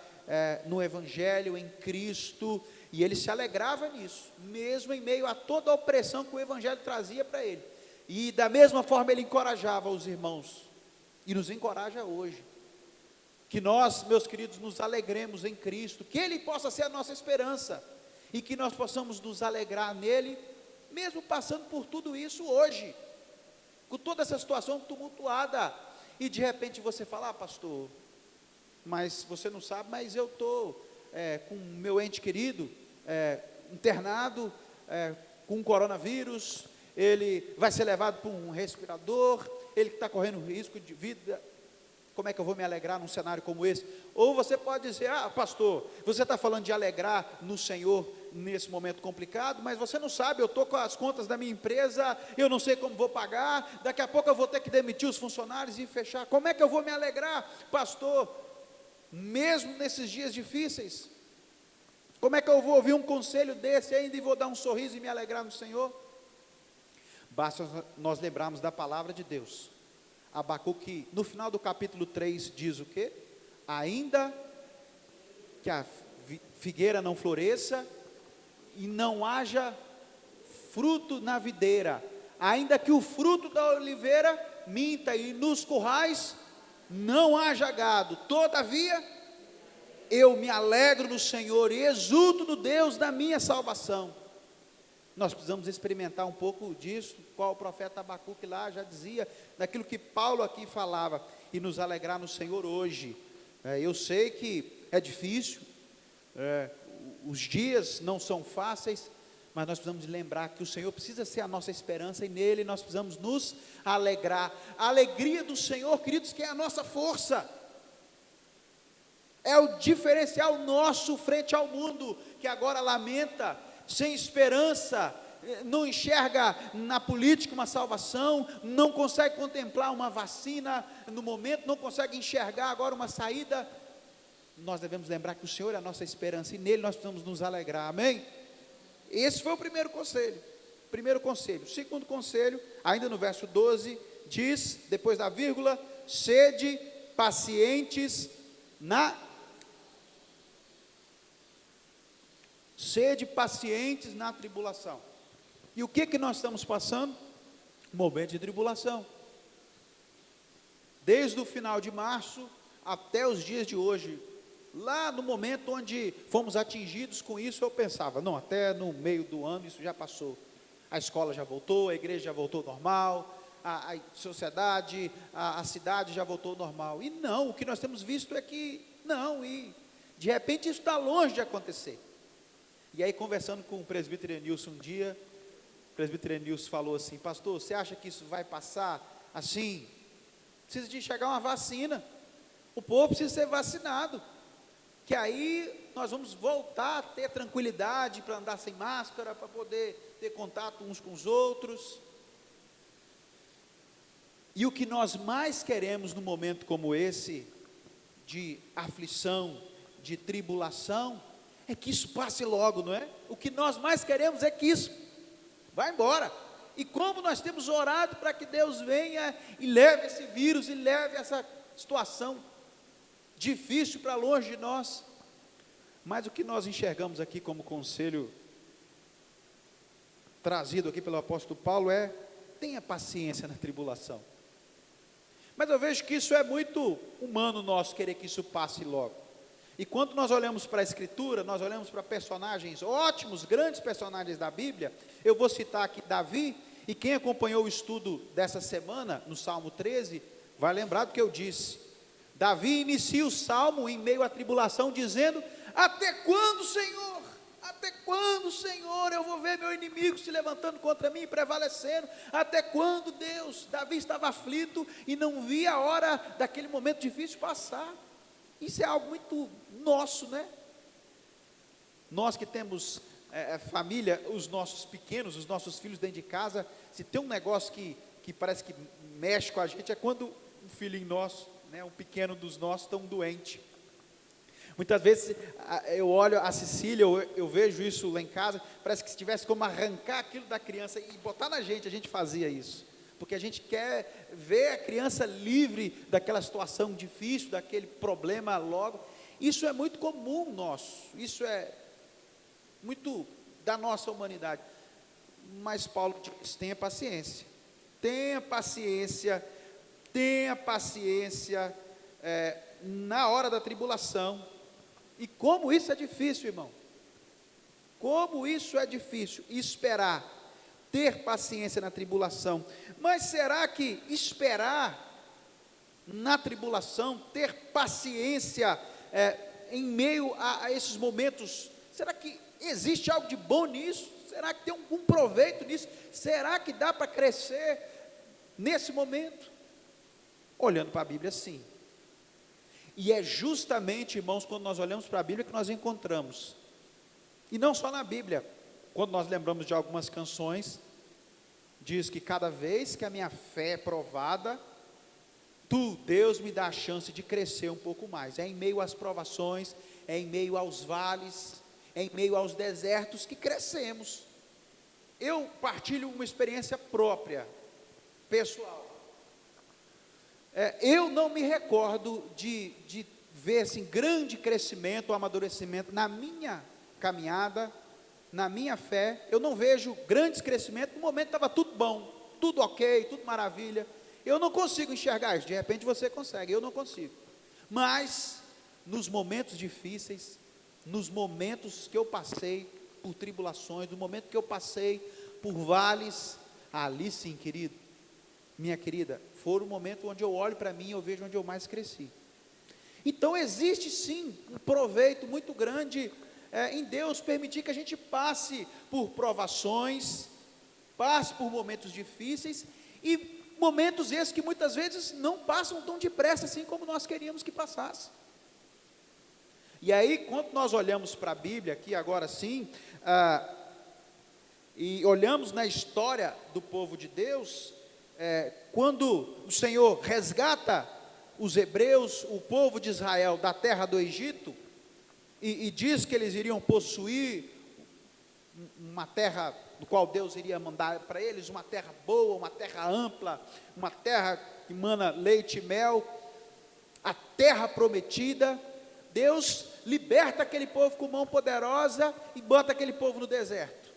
no evangelho, em Cristo, e ele se alegrava nisso, mesmo em meio a toda a opressão que o evangelho trazia para ele. E da mesma forma ele encorajava os irmãos, e nos encoraja hoje, que nós, meus queridos, nos alegremos em Cristo, que Ele possa ser a nossa esperança, e que nós possamos nos alegrar nele, mesmo passando por tudo isso hoje, com toda essa situação tumultuada, e de repente você fala: pastor, mas você não sabe, mas eu estou com meu ente querido, internado, com coronavírus, ele vai ser levado por um respirador, ele está correndo risco de vida, como é que eu vou me alegrar num cenário como esse? Ou você pode dizer: pastor, você está falando de alegrar no Senhor nesse momento complicado, mas você não sabe, eu estou com as contas da minha empresa, eu não sei como vou pagar, daqui a pouco eu vou ter que demitir os funcionários e fechar, como é que eu vou me alegrar, pastor, mesmo nesses dias difíceis? Como é que eu vou ouvir um conselho desse ainda e vou dar um sorriso e me alegrar no Senhor? Basta nós lembrarmos da palavra de Deus. Abacuque, no final do capítulo 3, diz o quê? Ainda que a figueira não floresça e não haja fruto na videira, ainda que o fruto da oliveira minta e nos currais não haja gado, todavia eu me alegro no Senhor e exulto no Deus da minha salvação. Nós precisamos experimentar um pouco disso, qual o profeta Abacuque lá já dizia, daquilo que Paulo aqui falava, e nos alegrar no Senhor hoje. Eu sei que é difícil, os dias não são fáceis, mas nós precisamos lembrar que o Senhor precisa ser a nossa esperança, e nele nós precisamos nos alegrar. A alegria do Senhor, queridos, que é a nossa força, é o diferencial nosso frente ao mundo, que agora lamenta, sem esperança, não enxerga na política uma salvação, não consegue contemplar uma vacina no momento, não consegue enxergar agora uma saída. Nós devemos lembrar que o Senhor é a nossa esperança, e nele nós precisamos nos alegrar, amém? Esse foi o primeiro conselho. Segundo conselho, ainda no verso 12, diz, depois da vírgula: sede pacientes na tribulação. E o que nós estamos passando? Um momento de tribulação. Desde o final de março até os dias de hoje, lá no momento onde fomos atingidos com isso, eu pensava: não, até no meio do ano isso já passou. A escola já voltou, a igreja já voltou ao normal, a sociedade, a cidade já voltou ao normal. E não, o que nós temos visto é que não, e de repente isso está longe de acontecer. E aí, conversando com o presbítero Enilson um dia, o presbítero Enilson falou assim: pastor, você acha que isso vai passar assim? Precisa de chegar uma vacina, o povo precisa ser vacinado, que aí nós vamos voltar a ter tranquilidade para andar sem máscara, para poder ter contato uns com os outros. E o que nós mais queremos num momento como esse, de aflição, de tribulação, é que isso passe logo, não é? O que nós mais queremos é que isso vá embora, E como nós temos orado para que Deus venha e leve esse vírus, e leve essa situação difícil para longe de nós. Mas o que nós enxergamos aqui como conselho trazido aqui pelo apóstolo Paulo é: tenha paciência na tribulação. Mas eu vejo que isso é muito humano nosso, querer que isso passe logo. E quando nós olhamos para a Escritura, nós olhamos para personagens ótimos, grandes personagens da Bíblia. Eu vou citar aqui Davi, e quem acompanhou o estudo dessa semana, no Salmo 13, vai lembrar do que eu disse. Davi inicia o Salmo em meio à tribulação, dizendo: até quando, Senhor? Até quando, Senhor, eu vou ver meu inimigo se levantando contra mim e prevalecendo? Até quando, Deus? Davi estava aflito e não via a hora daquele momento difícil passar. Isso é algo muito nosso, né? Nós que temos família, os nossos pequenos, os nossos filhos dentro de casa, se tem um negócio que parece que mexe com a gente, é quando um filhinho nosso, né, um pequeno dos nossos, estão doente. Muitas vezes eu olho a Cecília, eu vejo isso lá em casa, parece que se tivesse como arrancar aquilo da criança e botar na gente, a gente fazia isso. Porque a gente quer ver a criança livre daquela situação difícil, daquele problema logo. Isso é muito comum nosso, isso é muito da nossa humanidade. Mas Paulo diz: tenha paciência, tenha paciência, tenha paciência na hora da tribulação. E como isso é difícil, irmão, como isso é difícil, esperar, ter paciência na tribulação. Mas será que esperar na tribulação, ter paciência em meio a esses momentos, será que existe algo de bom nisso? Será que tem algum proveito nisso? Será que dá para crescer nesse momento? Olhando para a Bíblia, sim. E é justamente, irmãos, quando nós olhamos para a Bíblia que nós encontramos. E não só na Bíblia, quando nós lembramos de algumas canções, diz que cada vez que a minha fé é provada, Tu, Deus, me dá a chance de crescer um pouco mais. É em meio às provações, é em meio aos vales, é em meio aos desertos que crescemos. Eu partilho uma experiência própria, pessoal. Eu não me recordo de ver assim, grande crescimento ou amadurecimento na minha caminhada, na minha fé. Eu não vejo grandes crescimentos. No momento estava tudo bom, tudo ok, tudo maravilha. Eu não consigo enxergar isso. De repente você consegue, eu não consigo. Mas nos momentos difíceis, nos momentos que eu passei por tribulações, no momento que eu passei por vales, ali sim, querido, minha querida, foi o momento onde eu olho para mim e eu vejo onde eu mais cresci. Então existe sim um proveito muito grande em Deus permitir que a gente passe por provações, passe por momentos difíceis, e momentos esses que muitas vezes não passam tão depressa assim como nós queríamos que passasse. E aí, quando nós olhamos para a Bíblia aqui agora sim, e olhamos na história do povo de Deus, quando o Senhor resgata os hebreus, o povo de Israel, da terra do Egito, e diz que eles iriam possuir uma terra do qual Deus iria mandar para eles, uma terra boa, uma terra ampla, uma terra que mana leite e mel, a terra prometida. Deus liberta aquele povo com mão poderosa e bota aquele povo no deserto.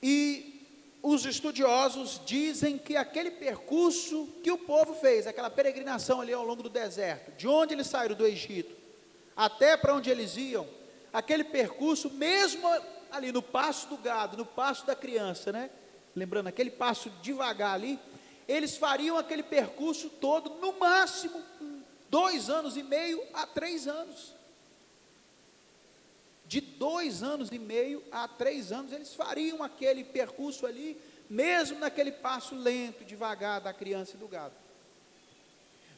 E os estudiosos dizem que aquele percurso que o povo fez, aquela peregrinação ali ao longo do deserto, de onde eles saíram do Egito, até para onde eles iam, aquele percurso, mesmo ali no passo do gado, no passo da criança, né? Lembrando, aquele passo devagar ali, eles fariam aquele percurso todo, no máximo, 2 anos e meio a 3 anos. De 2 anos e meio a 3 anos, eles fariam aquele percurso ali, mesmo naquele passo lento, devagar da criança e do gado.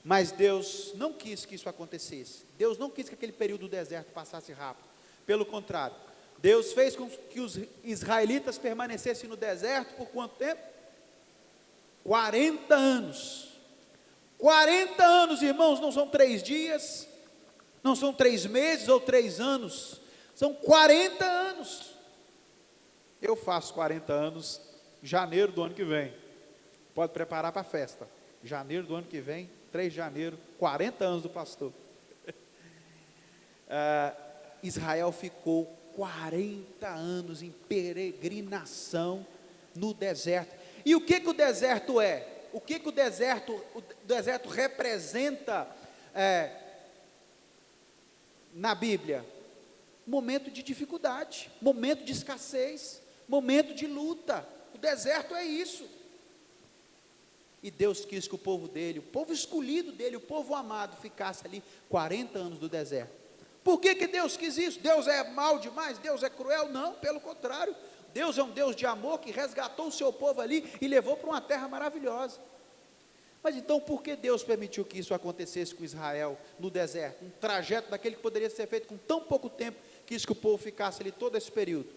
Mas Deus não quis que isso acontecesse. Deus não quis que aquele período do deserto passasse rápido. Pelo contrário, Deus fez com que os israelitas permanecessem no deserto por quanto tempo? 40 anos. 40 anos, irmãos, não são 3 dias, não são 3 meses ou 3 anos, são 40 anos. Eu faço 40 anos janeiro do ano que vem. Pode preparar para a festa. Janeiro do ano que vem, 3 de janeiro, 40 anos do pastor. Israel ficou 40 anos em peregrinação no deserto. E o que o deserto é? O que o deserto representa na Bíblia? Momento de dificuldade, momento de escassez, momento de luta. O deserto é isso. E Deus quis que o povo dele, o povo escolhido dele, o povo amado, ficasse ali 40 anos do deserto. Por que Deus quis isso? Deus é mau demais? Deus é cruel? Não, pelo contrário. Deus é um Deus de amor que resgatou o seu povo ali e levou para uma terra maravilhosa. Mas então por que Deus permitiu que isso acontecesse com Israel no deserto? Um trajeto daquele que poderia ser feito com tão pouco tempo, quis que o povo ficasse ali todo esse período.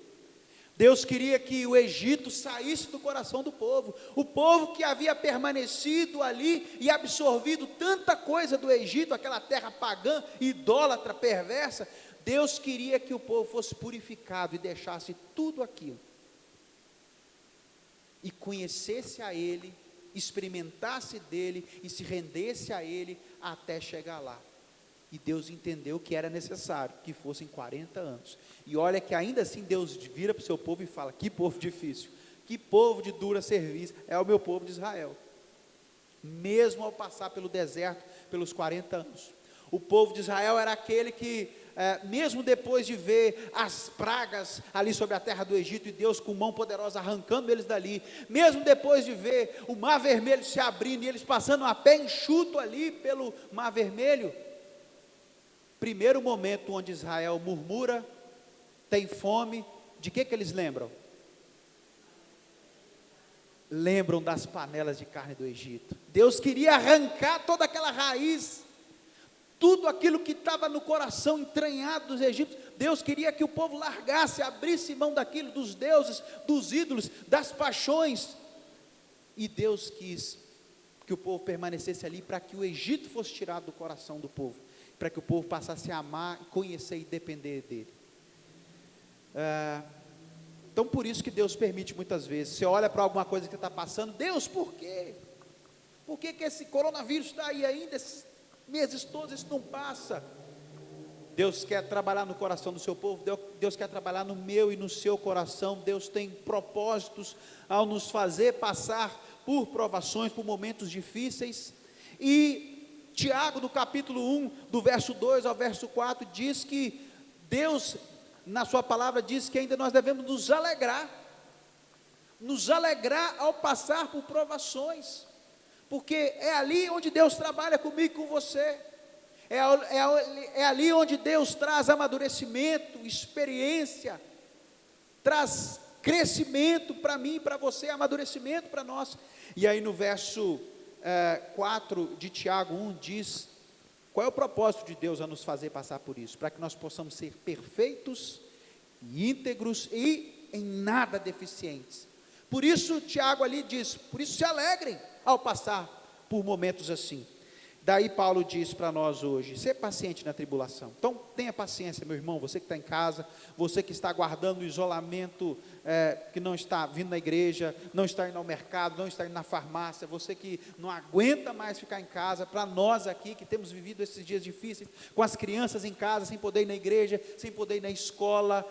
Deus queria que o Egito saísse do coração do povo. O povo que havia permanecido ali e absorvido tanta coisa do Egito, aquela terra pagã, idólatra, perversa. Deus queria que o povo fosse purificado e deixasse tudo aquilo. E conhecesse a Ele, experimentasse dEle e se rendesse a Ele até chegar lá. E Deus entendeu que era necessário que fossem 40 anos. E olha que ainda assim Deus vira para o seu povo e fala: que povo difícil, que povo de dura serviço, é o meu povo de Israel. Mesmo ao passar pelo deserto, pelos 40 anos. O povo de Israel era aquele que, mesmo depois de ver as pragas ali sobre a terra do Egito, e Deus com mão poderosa arrancando eles dali, mesmo depois de ver o mar vermelho se abrindo, e eles passando a pé enxuto ali pelo mar vermelho, primeiro momento onde Israel murmura, tem fome, de que eles lembram? Lembram das panelas de carne do Egito. Deus queria arrancar toda aquela raiz, tudo aquilo que estava no coração entranhado dos egípcios. Deus queria que o povo largasse, abrisse mão daquilo, dos deuses, dos ídolos, das paixões. E Deus quis que o povo permanecesse ali para que o Egito fosse tirado do coração do povo, para que o povo passasse a amar, conhecer e depender dele. Então por isso que Deus permite muitas vezes, você olha para alguma coisa que está passando, Deus, por quê? Por que esse coronavírus está aí ainda, esses meses todos, isso não passa? Deus quer trabalhar no coração do seu povo, Deus quer trabalhar no meu e no seu coração. Deus tem propósitos ao nos fazer passar por provações, por momentos difíceis. E Tiago, no capítulo 1, do verso 2 ao verso 4, diz que Deus, na sua palavra, diz que ainda nós devemos nos alegrar ao passar por provações, porque é ali onde Deus trabalha comigo e com você, é ali onde Deus traz amadurecimento, experiência, traz crescimento para mim e para você, amadurecimento para nós. E aí no verso 4 de Tiago 1 diz, qual é o propósito de Deus a nos fazer passar por isso? Para que nós possamos ser perfeitos, íntegros e em nada deficientes. Por isso Tiago ali diz, por isso se alegrem ao passar por momentos assim. Daí Paulo diz para nós hoje, ser paciente na tribulação. Então tenha paciência, meu irmão, você que está em casa, você que está aguardando o isolamento, que não está vindo na igreja, não está indo ao mercado, não está indo na farmácia, você que não aguenta mais ficar em casa, para nós aqui que temos vivido esses dias difíceis, com as crianças em casa, sem poder ir na igreja, sem poder ir na escola,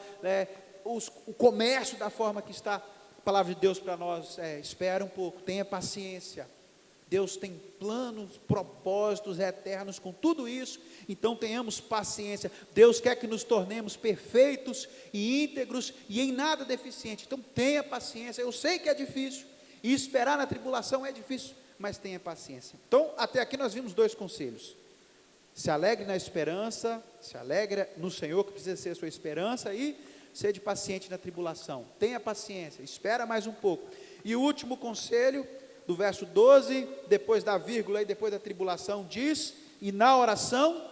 o comércio da forma que está, a palavra de Deus para nós espera um pouco, tenha paciência. Deus tem planos, propósitos eternos com tudo isso, então tenhamos paciência. Deus quer que nos tornemos perfeitos e íntegros e em nada deficientes, então tenha paciência. Eu sei que é difícil, e esperar na tribulação é difícil, mas tenha paciência. Então até aqui nós vimos 2 conselhos: se alegre na esperança, se alegre no Senhor, que precisa ser a sua esperança, e sede paciente na tribulação. Tenha paciência, espera mais um pouco. E o último conselho, do verso 12, depois da vírgula e depois da tribulação, diz: e na oração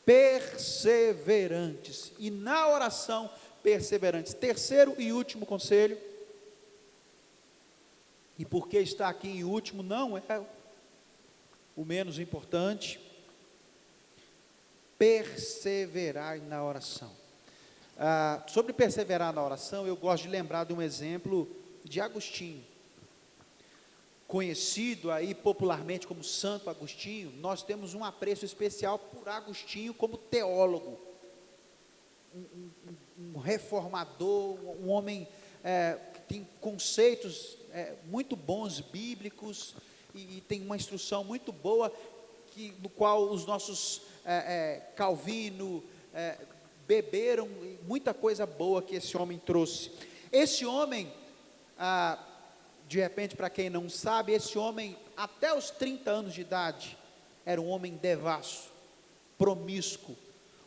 perseverantes. E na oração perseverantes. Terceiro e último conselho, e porque está aqui em último, não é o menos importante: perseverar na oração. Sobre perseverar na oração, eu gosto de lembrar de um exemplo de Agostinho, conhecido aí popularmente como Santo Agostinho, nós temos um apreço especial por Agostinho como teólogo, um reformador, um homem que tem conceitos muito bons bíblicos e tem uma instrução muito boa, no qual os nossos Calvino beberam muita coisa boa que esse homem trouxe. Esse homem, de repente, para quem não sabe, esse homem, até os 30 anos de idade, era um homem devasso, promíscuo,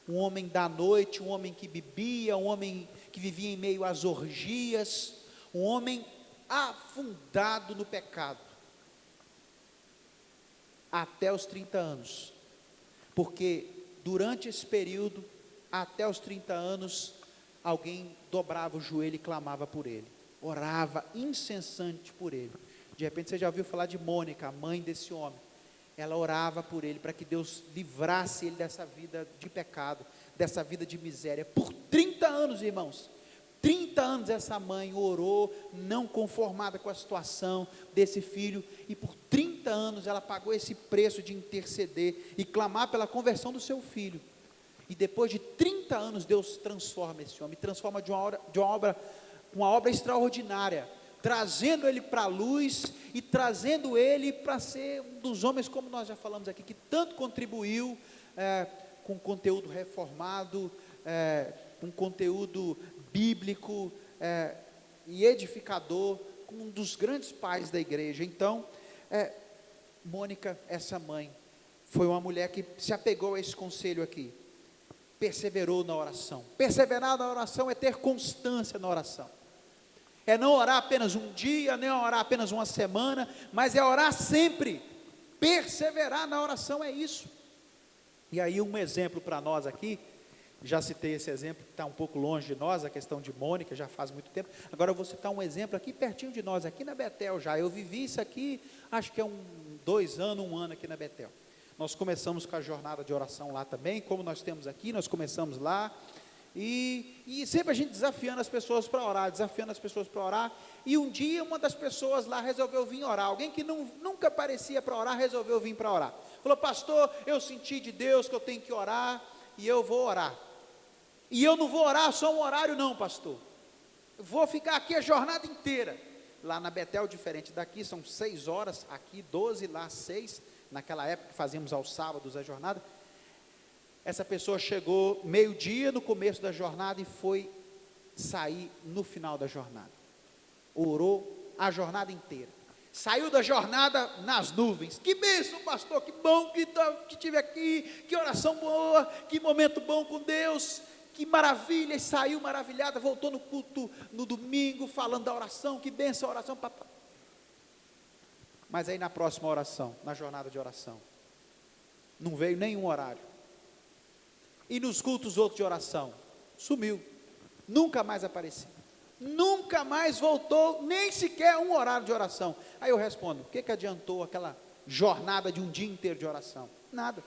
um homem da noite, um homem que bebia, um homem que vivia em meio às orgias, um homem afundado no pecado, até os 30 anos, porque durante esse período, até os 30 anos, alguém dobrava o joelho e clamava por ele, orava incessante por ele. De repente você já ouviu falar de Mônica, a mãe desse homem. Ela orava por ele, para que Deus livrasse ele dessa vida de pecado, dessa vida de miséria, por 30 anos, irmãos. 30 anos essa mãe orou, não conformada com a situação desse filho, e por 30 anos ela pagou esse preço de interceder e clamar pela conversão do seu filho. E depois de 30 anos Deus transforma esse homem, transforma de uma obra extraordinária, trazendo ele para a luz e trazendo ele para ser um dos homens, como nós já falamos aqui, que tanto contribuiu com conteúdo reformado, com conteúdo bíblico e edificador, como um dos grandes pais da igreja. Então, Mônica, essa mãe, foi uma mulher que se apegou a esse conselho aqui, perseverou na oração. Perseverar na oração é ter constância na oração, é não orar apenas um dia, nem orar apenas uma semana, mas é orar sempre, perseverar na oração, é isso. E aí um exemplo para nós aqui, já citei esse exemplo que está um pouco longe de nós, a questão de Mônica, já faz muito tempo. Agora eu vou citar um exemplo aqui pertinho de nós, aqui na Betel já. Eu vivi isso aqui, acho que é 2 anos, 1 ano aqui na Betel. Nós começamos com a jornada de oração lá também, como nós temos aqui, nós começamos lá. E sempre a gente desafiando as pessoas para orar, e um dia uma das pessoas lá resolveu vir orar, alguém que nunca aparecia para orar, resolveu vir para orar, falou: pastor, eu senti de Deus que eu tenho que orar, e eu vou orar, e eu não vou orar só um horário não, pastor, eu vou ficar aqui a jornada inteira. Lá na Betel, diferente daqui, são 6 horas, aqui 12, lá 6, naquela época que fazíamos aos sábados a jornada. Essa pessoa chegou meio-dia no começo da jornada e foi sair no final da jornada. Orou a jornada inteira. Saiu da jornada nas nuvens. Que bênção, pastor, que bom que tive aqui, que oração boa, que momento bom com Deus, que maravilha. E saiu maravilhada, voltou no culto no domingo, falando da oração, que bênção a oração. Mas aí na próxima oração, na jornada de oração, não veio nenhum horário. E nos cultos outros de oração, sumiu, nunca mais apareceu, nunca mais voltou, nem sequer um horário de oração. Aí eu respondo: o que adiantou aquela jornada de um dia inteiro de oração? Nada.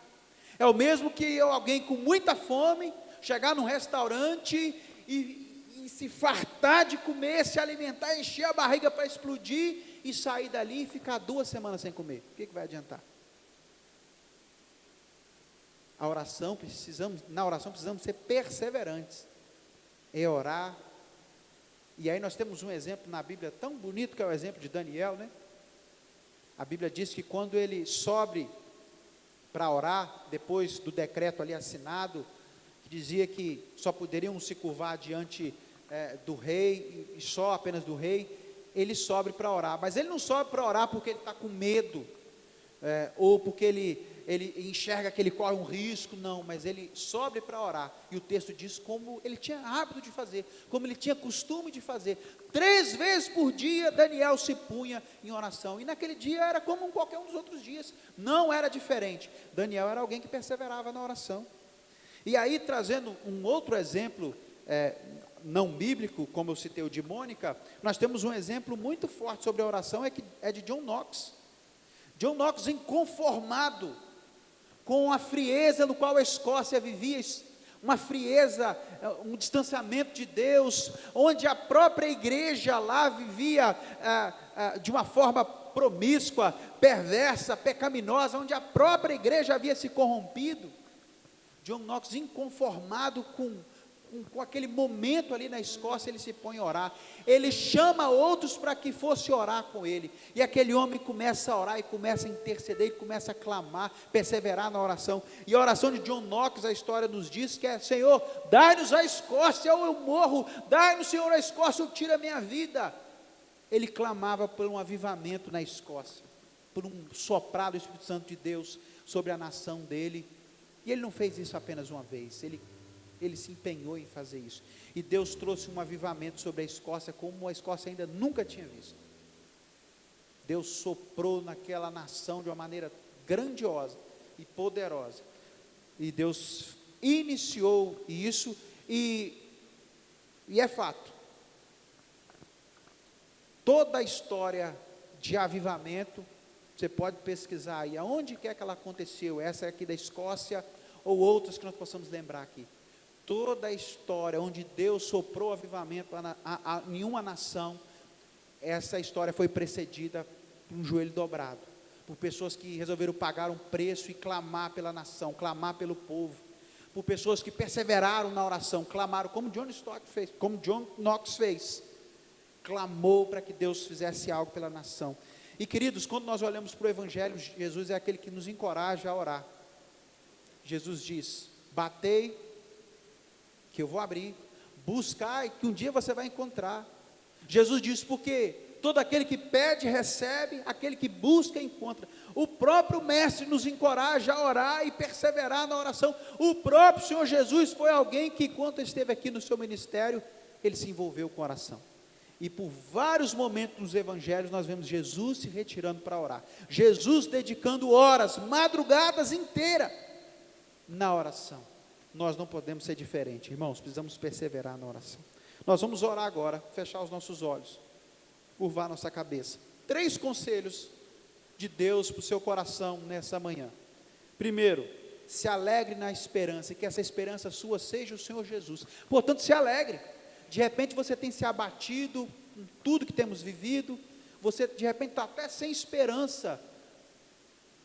É o mesmo que alguém com muita fome, chegar num restaurante e se fartar de comer, se alimentar, encher a barriga para explodir, e sair dali e ficar 2 semanas sem comer. O que vai adiantar? Na oração precisamos ser perseverantes, é orar. E aí nós temos um exemplo na Bíblia tão bonito, que é o exemplo de Daniel, né? A Bíblia diz que quando ele sobe para orar, depois do decreto ali assinado, que dizia que só poderiam se curvar diante do rei, e só apenas do rei, ele sobe para orar. Mas ele não sobe para orar porque ele está com medo, ou porque ele enxerga que ele corre um risco, não, mas ele sobe para orar, e o texto diz como ele tinha hábito de fazer, como ele tinha costume de fazer. 3 vezes por dia Daniel se punha em oração, e naquele dia era como qualquer um dos outros dias, não era diferente. Daniel era alguém que perseverava na oração. E aí, trazendo um outro exemplo não bíblico, como eu citei o de Mônica, nós temos um exemplo muito forte sobre a oração, é de John Knox. John Knox, inconformado com a frieza no qual a Escócia vivia, uma frieza, um distanciamento de Deus, onde a própria igreja lá vivia de uma forma promíscua, perversa, pecaminosa, onde a própria igreja havia se corrompido. John Knox, inconformado com aquele momento ali na Escócia, ele se põe a orar, ele chama outros para que fosse orar com ele, e aquele homem começa a orar, e começa a interceder, e começa a clamar, perseverar na oração, e a oração de John Knox, a história nos diz que é: Senhor, dai-nos a Escócia ou eu morro, dai-nos, Senhor, a Escócia ou tira a minha vida. Ele clamava por um avivamento na Escócia, por um soprar do Espírito Santo de Deus sobre a nação dele, e ele não fez isso apenas uma vez, ele se empenhou em fazer isso, e Deus trouxe um avivamento sobre a Escócia, como a Escócia ainda nunca tinha visto. Deus soprou naquela nação de uma maneira grandiosa e poderosa, e Deus iniciou isso, e é fato, toda a história de avivamento, você pode pesquisar aí, aonde quer que ela aconteceu, essa é aqui da Escócia, ou outras que nós possamos lembrar aqui, toda a história onde Deus soprou avivamento em uma nação, essa história foi precedida por um joelho dobrado, por pessoas que resolveram pagar um preço e clamar pela nação, clamar pelo povo, por pessoas que perseveraram na oração, clamaram, como John Knox fez, clamou para que Deus fizesse algo pela nação. E queridos, quando nós olhamos para o Evangelho, Jesus é aquele que nos encoraja a orar. Jesus diz: batei, que eu vou abrir, buscai, que um dia você vai encontrar. Jesus diz: porque todo aquele que pede, recebe, aquele que busca, encontra. O próprio Mestre nos encoraja a orar e perseverar na oração. O próprio Senhor Jesus foi alguém que, quando esteve aqui no seu ministério, ele se envolveu com oração. E por vários momentos nos evangelhos nós vemos Jesus se retirando para orar, Jesus dedicando horas, madrugadas inteiras na oração. Nós não podemos ser diferentes, irmãos, precisamos perseverar na oração. Nós vamos orar agora, fechar os nossos olhos, curvar nossa cabeça. 3 conselhos de Deus para o seu coração nessa manhã. Primeiro, se alegre na esperança, e que essa esperança sua seja o Senhor Jesus. Portanto, se alegre. De repente você tem se abatido com tudo que temos vivido, você de repente está até sem esperança.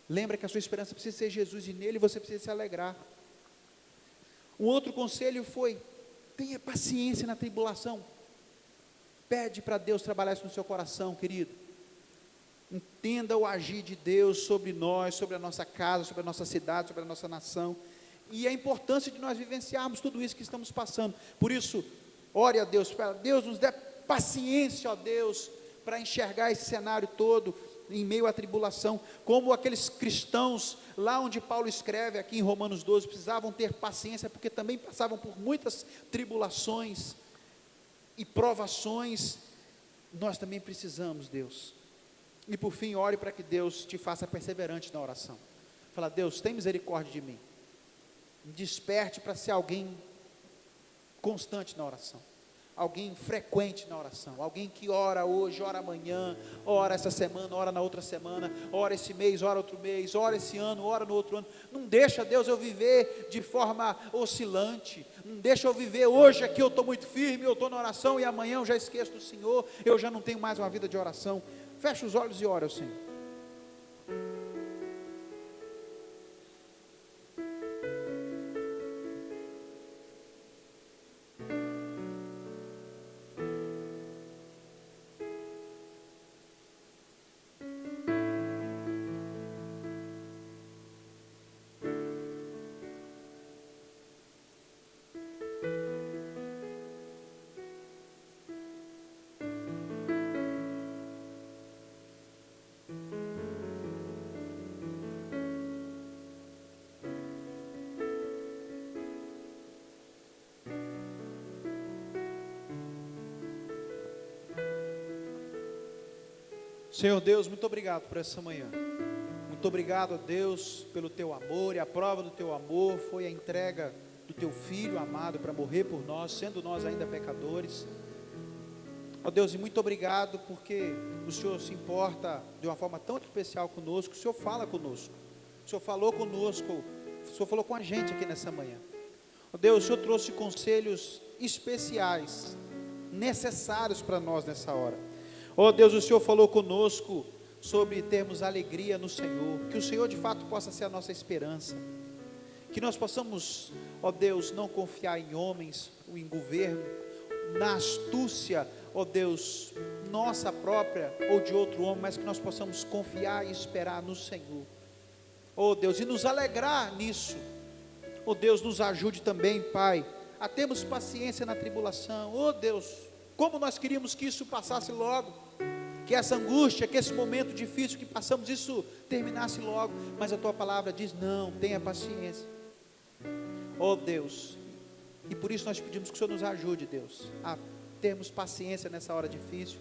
Lembra que a sua esperança precisa ser Jesus, e nele você precisa se alegrar. Um outro conselho foi: tenha paciência na tribulação. Pede para Deus trabalhar isso no seu coração, querido. Entenda o agir de Deus sobre nós, sobre a nossa casa, sobre a nossa cidade, sobre a nossa nação, e a importância de nós vivenciarmos tudo isso que estamos passando. Por isso, ore a Deus, para Deus nos dê paciência, ó Deus, para enxergar esse cenário todo, em meio à tribulação, como aqueles cristãos, lá onde Paulo escreve, aqui em Romanos 12, precisavam ter paciência, porque também passavam por muitas tribulações e provações. Nós também precisamos, Deus. E por fim, ore para que Deus te faça perseverante na oração. Fala: Deus, tem misericórdia de mim, me desperte para ser alguém constante na oração, alguém frequente na oração, alguém que ora hoje, ora amanhã, ora essa semana, ora na outra semana, ora esse mês, ora outro mês, ora esse ano, ora no outro ano. Não deixa, Deus, eu viver de forma oscilante. Não deixa eu viver hoje aqui, eu estou muito firme, eu estou na oração, e amanhã eu já esqueço do Senhor, eu já não tenho mais uma vida de oração. Fecha os olhos e ora ao Senhor. Senhor Deus, muito obrigado por essa manhã. Muito obrigado, Deus, pelo teu amor, e a prova do teu amor foi a entrega do teu Filho amado para morrer por nós, sendo nós ainda pecadores. Ó Deus, e muito obrigado porque o Senhor se importa de uma forma tão especial conosco. O Senhor fala conosco, o Senhor falou conosco, o Senhor falou com a gente aqui nessa manhã. Ó Deus, o Senhor trouxe conselhos especiais, necessários para nós nessa hora. Ó Deus, o Senhor falou conosco sobre termos alegria no Senhor, que o Senhor de fato possa ser a nossa esperança, que nós possamos, ó Deus, não confiar em homens, ou em governo, na astúcia, ó Deus, nossa própria ou de outro homem, mas que nós possamos confiar e esperar no Senhor, ó Deus, e nos alegrar nisso. Ó Deus, nos ajude também, Pai, a termos paciência na tribulação. Ó Deus, como nós queríamos que isso passasse logo, que essa angústia, que esse momento difícil que passamos, isso terminasse logo, mas a Tua palavra diz, não, tenha paciência. Ó Deus, e por isso nós pedimos que o Senhor nos ajude, Deus, a termos paciência nessa hora difícil,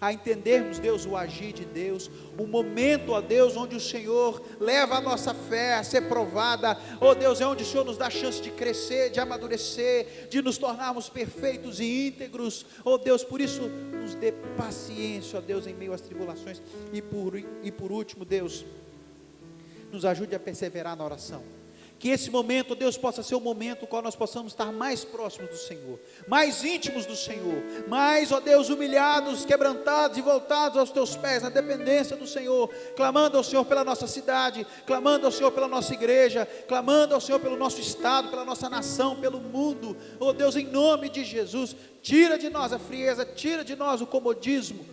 a entendermos, Deus, o agir de Deus, o momento, ó Deus, onde o Senhor leva a nossa fé a ser provada, ó Deus, é onde o Senhor nos dá a chance de crescer, de amadurecer, de nos tornarmos perfeitos e íntegros, ó Deus, por isso, nos dê paciência, ó Deus, em meio às tribulações, e por último, Deus, nos ajude a perseverar na oração. Que esse momento, Deus, possa ser o momento no qual nós possamos estar mais próximos do Senhor, mais íntimos do Senhor, mais, ó Deus, humilhados, quebrantados e voltados aos Teus pés, na dependência do Senhor, clamando ao Senhor pela nossa cidade, clamando ao Senhor pela nossa igreja, clamando ao Senhor pelo nosso estado, pela nossa nação, pelo mundo. Ó Deus, em nome de Jesus, tira de nós a frieza, tira de nós o comodismo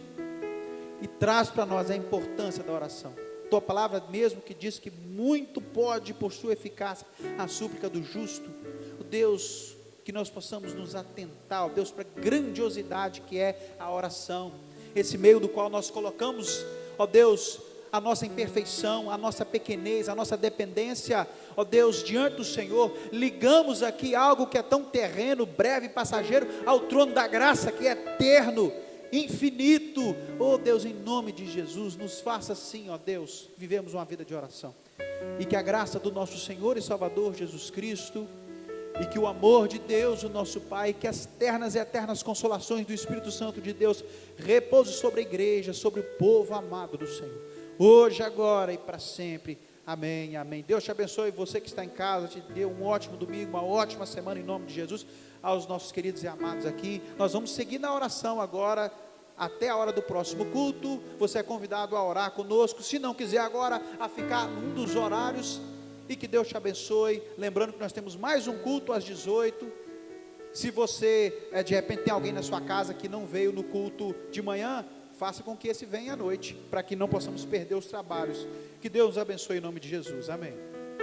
e traz para nós a importância da oração. Tua palavra mesmo que diz que muito pode por sua eficácia a súplica do justo. Ó Deus, que nós possamos nos atentar, ó Deus, para a grandiosidade que é a oração, esse meio do qual nós colocamos, ó Deus, a nossa imperfeição, a nossa pequenez, a nossa dependência, ó Deus, diante do Senhor, ligamos aqui algo que é tão terreno, breve e passageiro, ao trono da graça que é eterno, infinito. Oh Deus, em nome de Jesus, nos faça assim, ó Deus, vivemos uma vida de oração, e que a graça do nosso Senhor e Salvador Jesus Cristo, e que o amor de Deus, o nosso Pai, que as ternas e eternas consolações do Espírito Santo de Deus repouse sobre a igreja, sobre o povo amado do Senhor, hoje, agora e para sempre. Amém, amém. Deus te abençoe, você que está em casa, te dê um ótimo domingo, uma ótima semana em nome de Jesus. Aos nossos queridos e amados aqui, nós vamos seguir na oração agora, até a hora do próximo culto. Você é convidado a orar conosco, se não quiser agora, a ficar num dos horários, e que Deus te abençoe. Lembrando que nós temos mais um culto às 18. Se você, de repente tem alguém na sua casa que não veio no culto de manhã, faça com que esse venha à noite, para que não possamos perder os trabalhos. Que Deus nos abençoe em nome de Jesus, amém.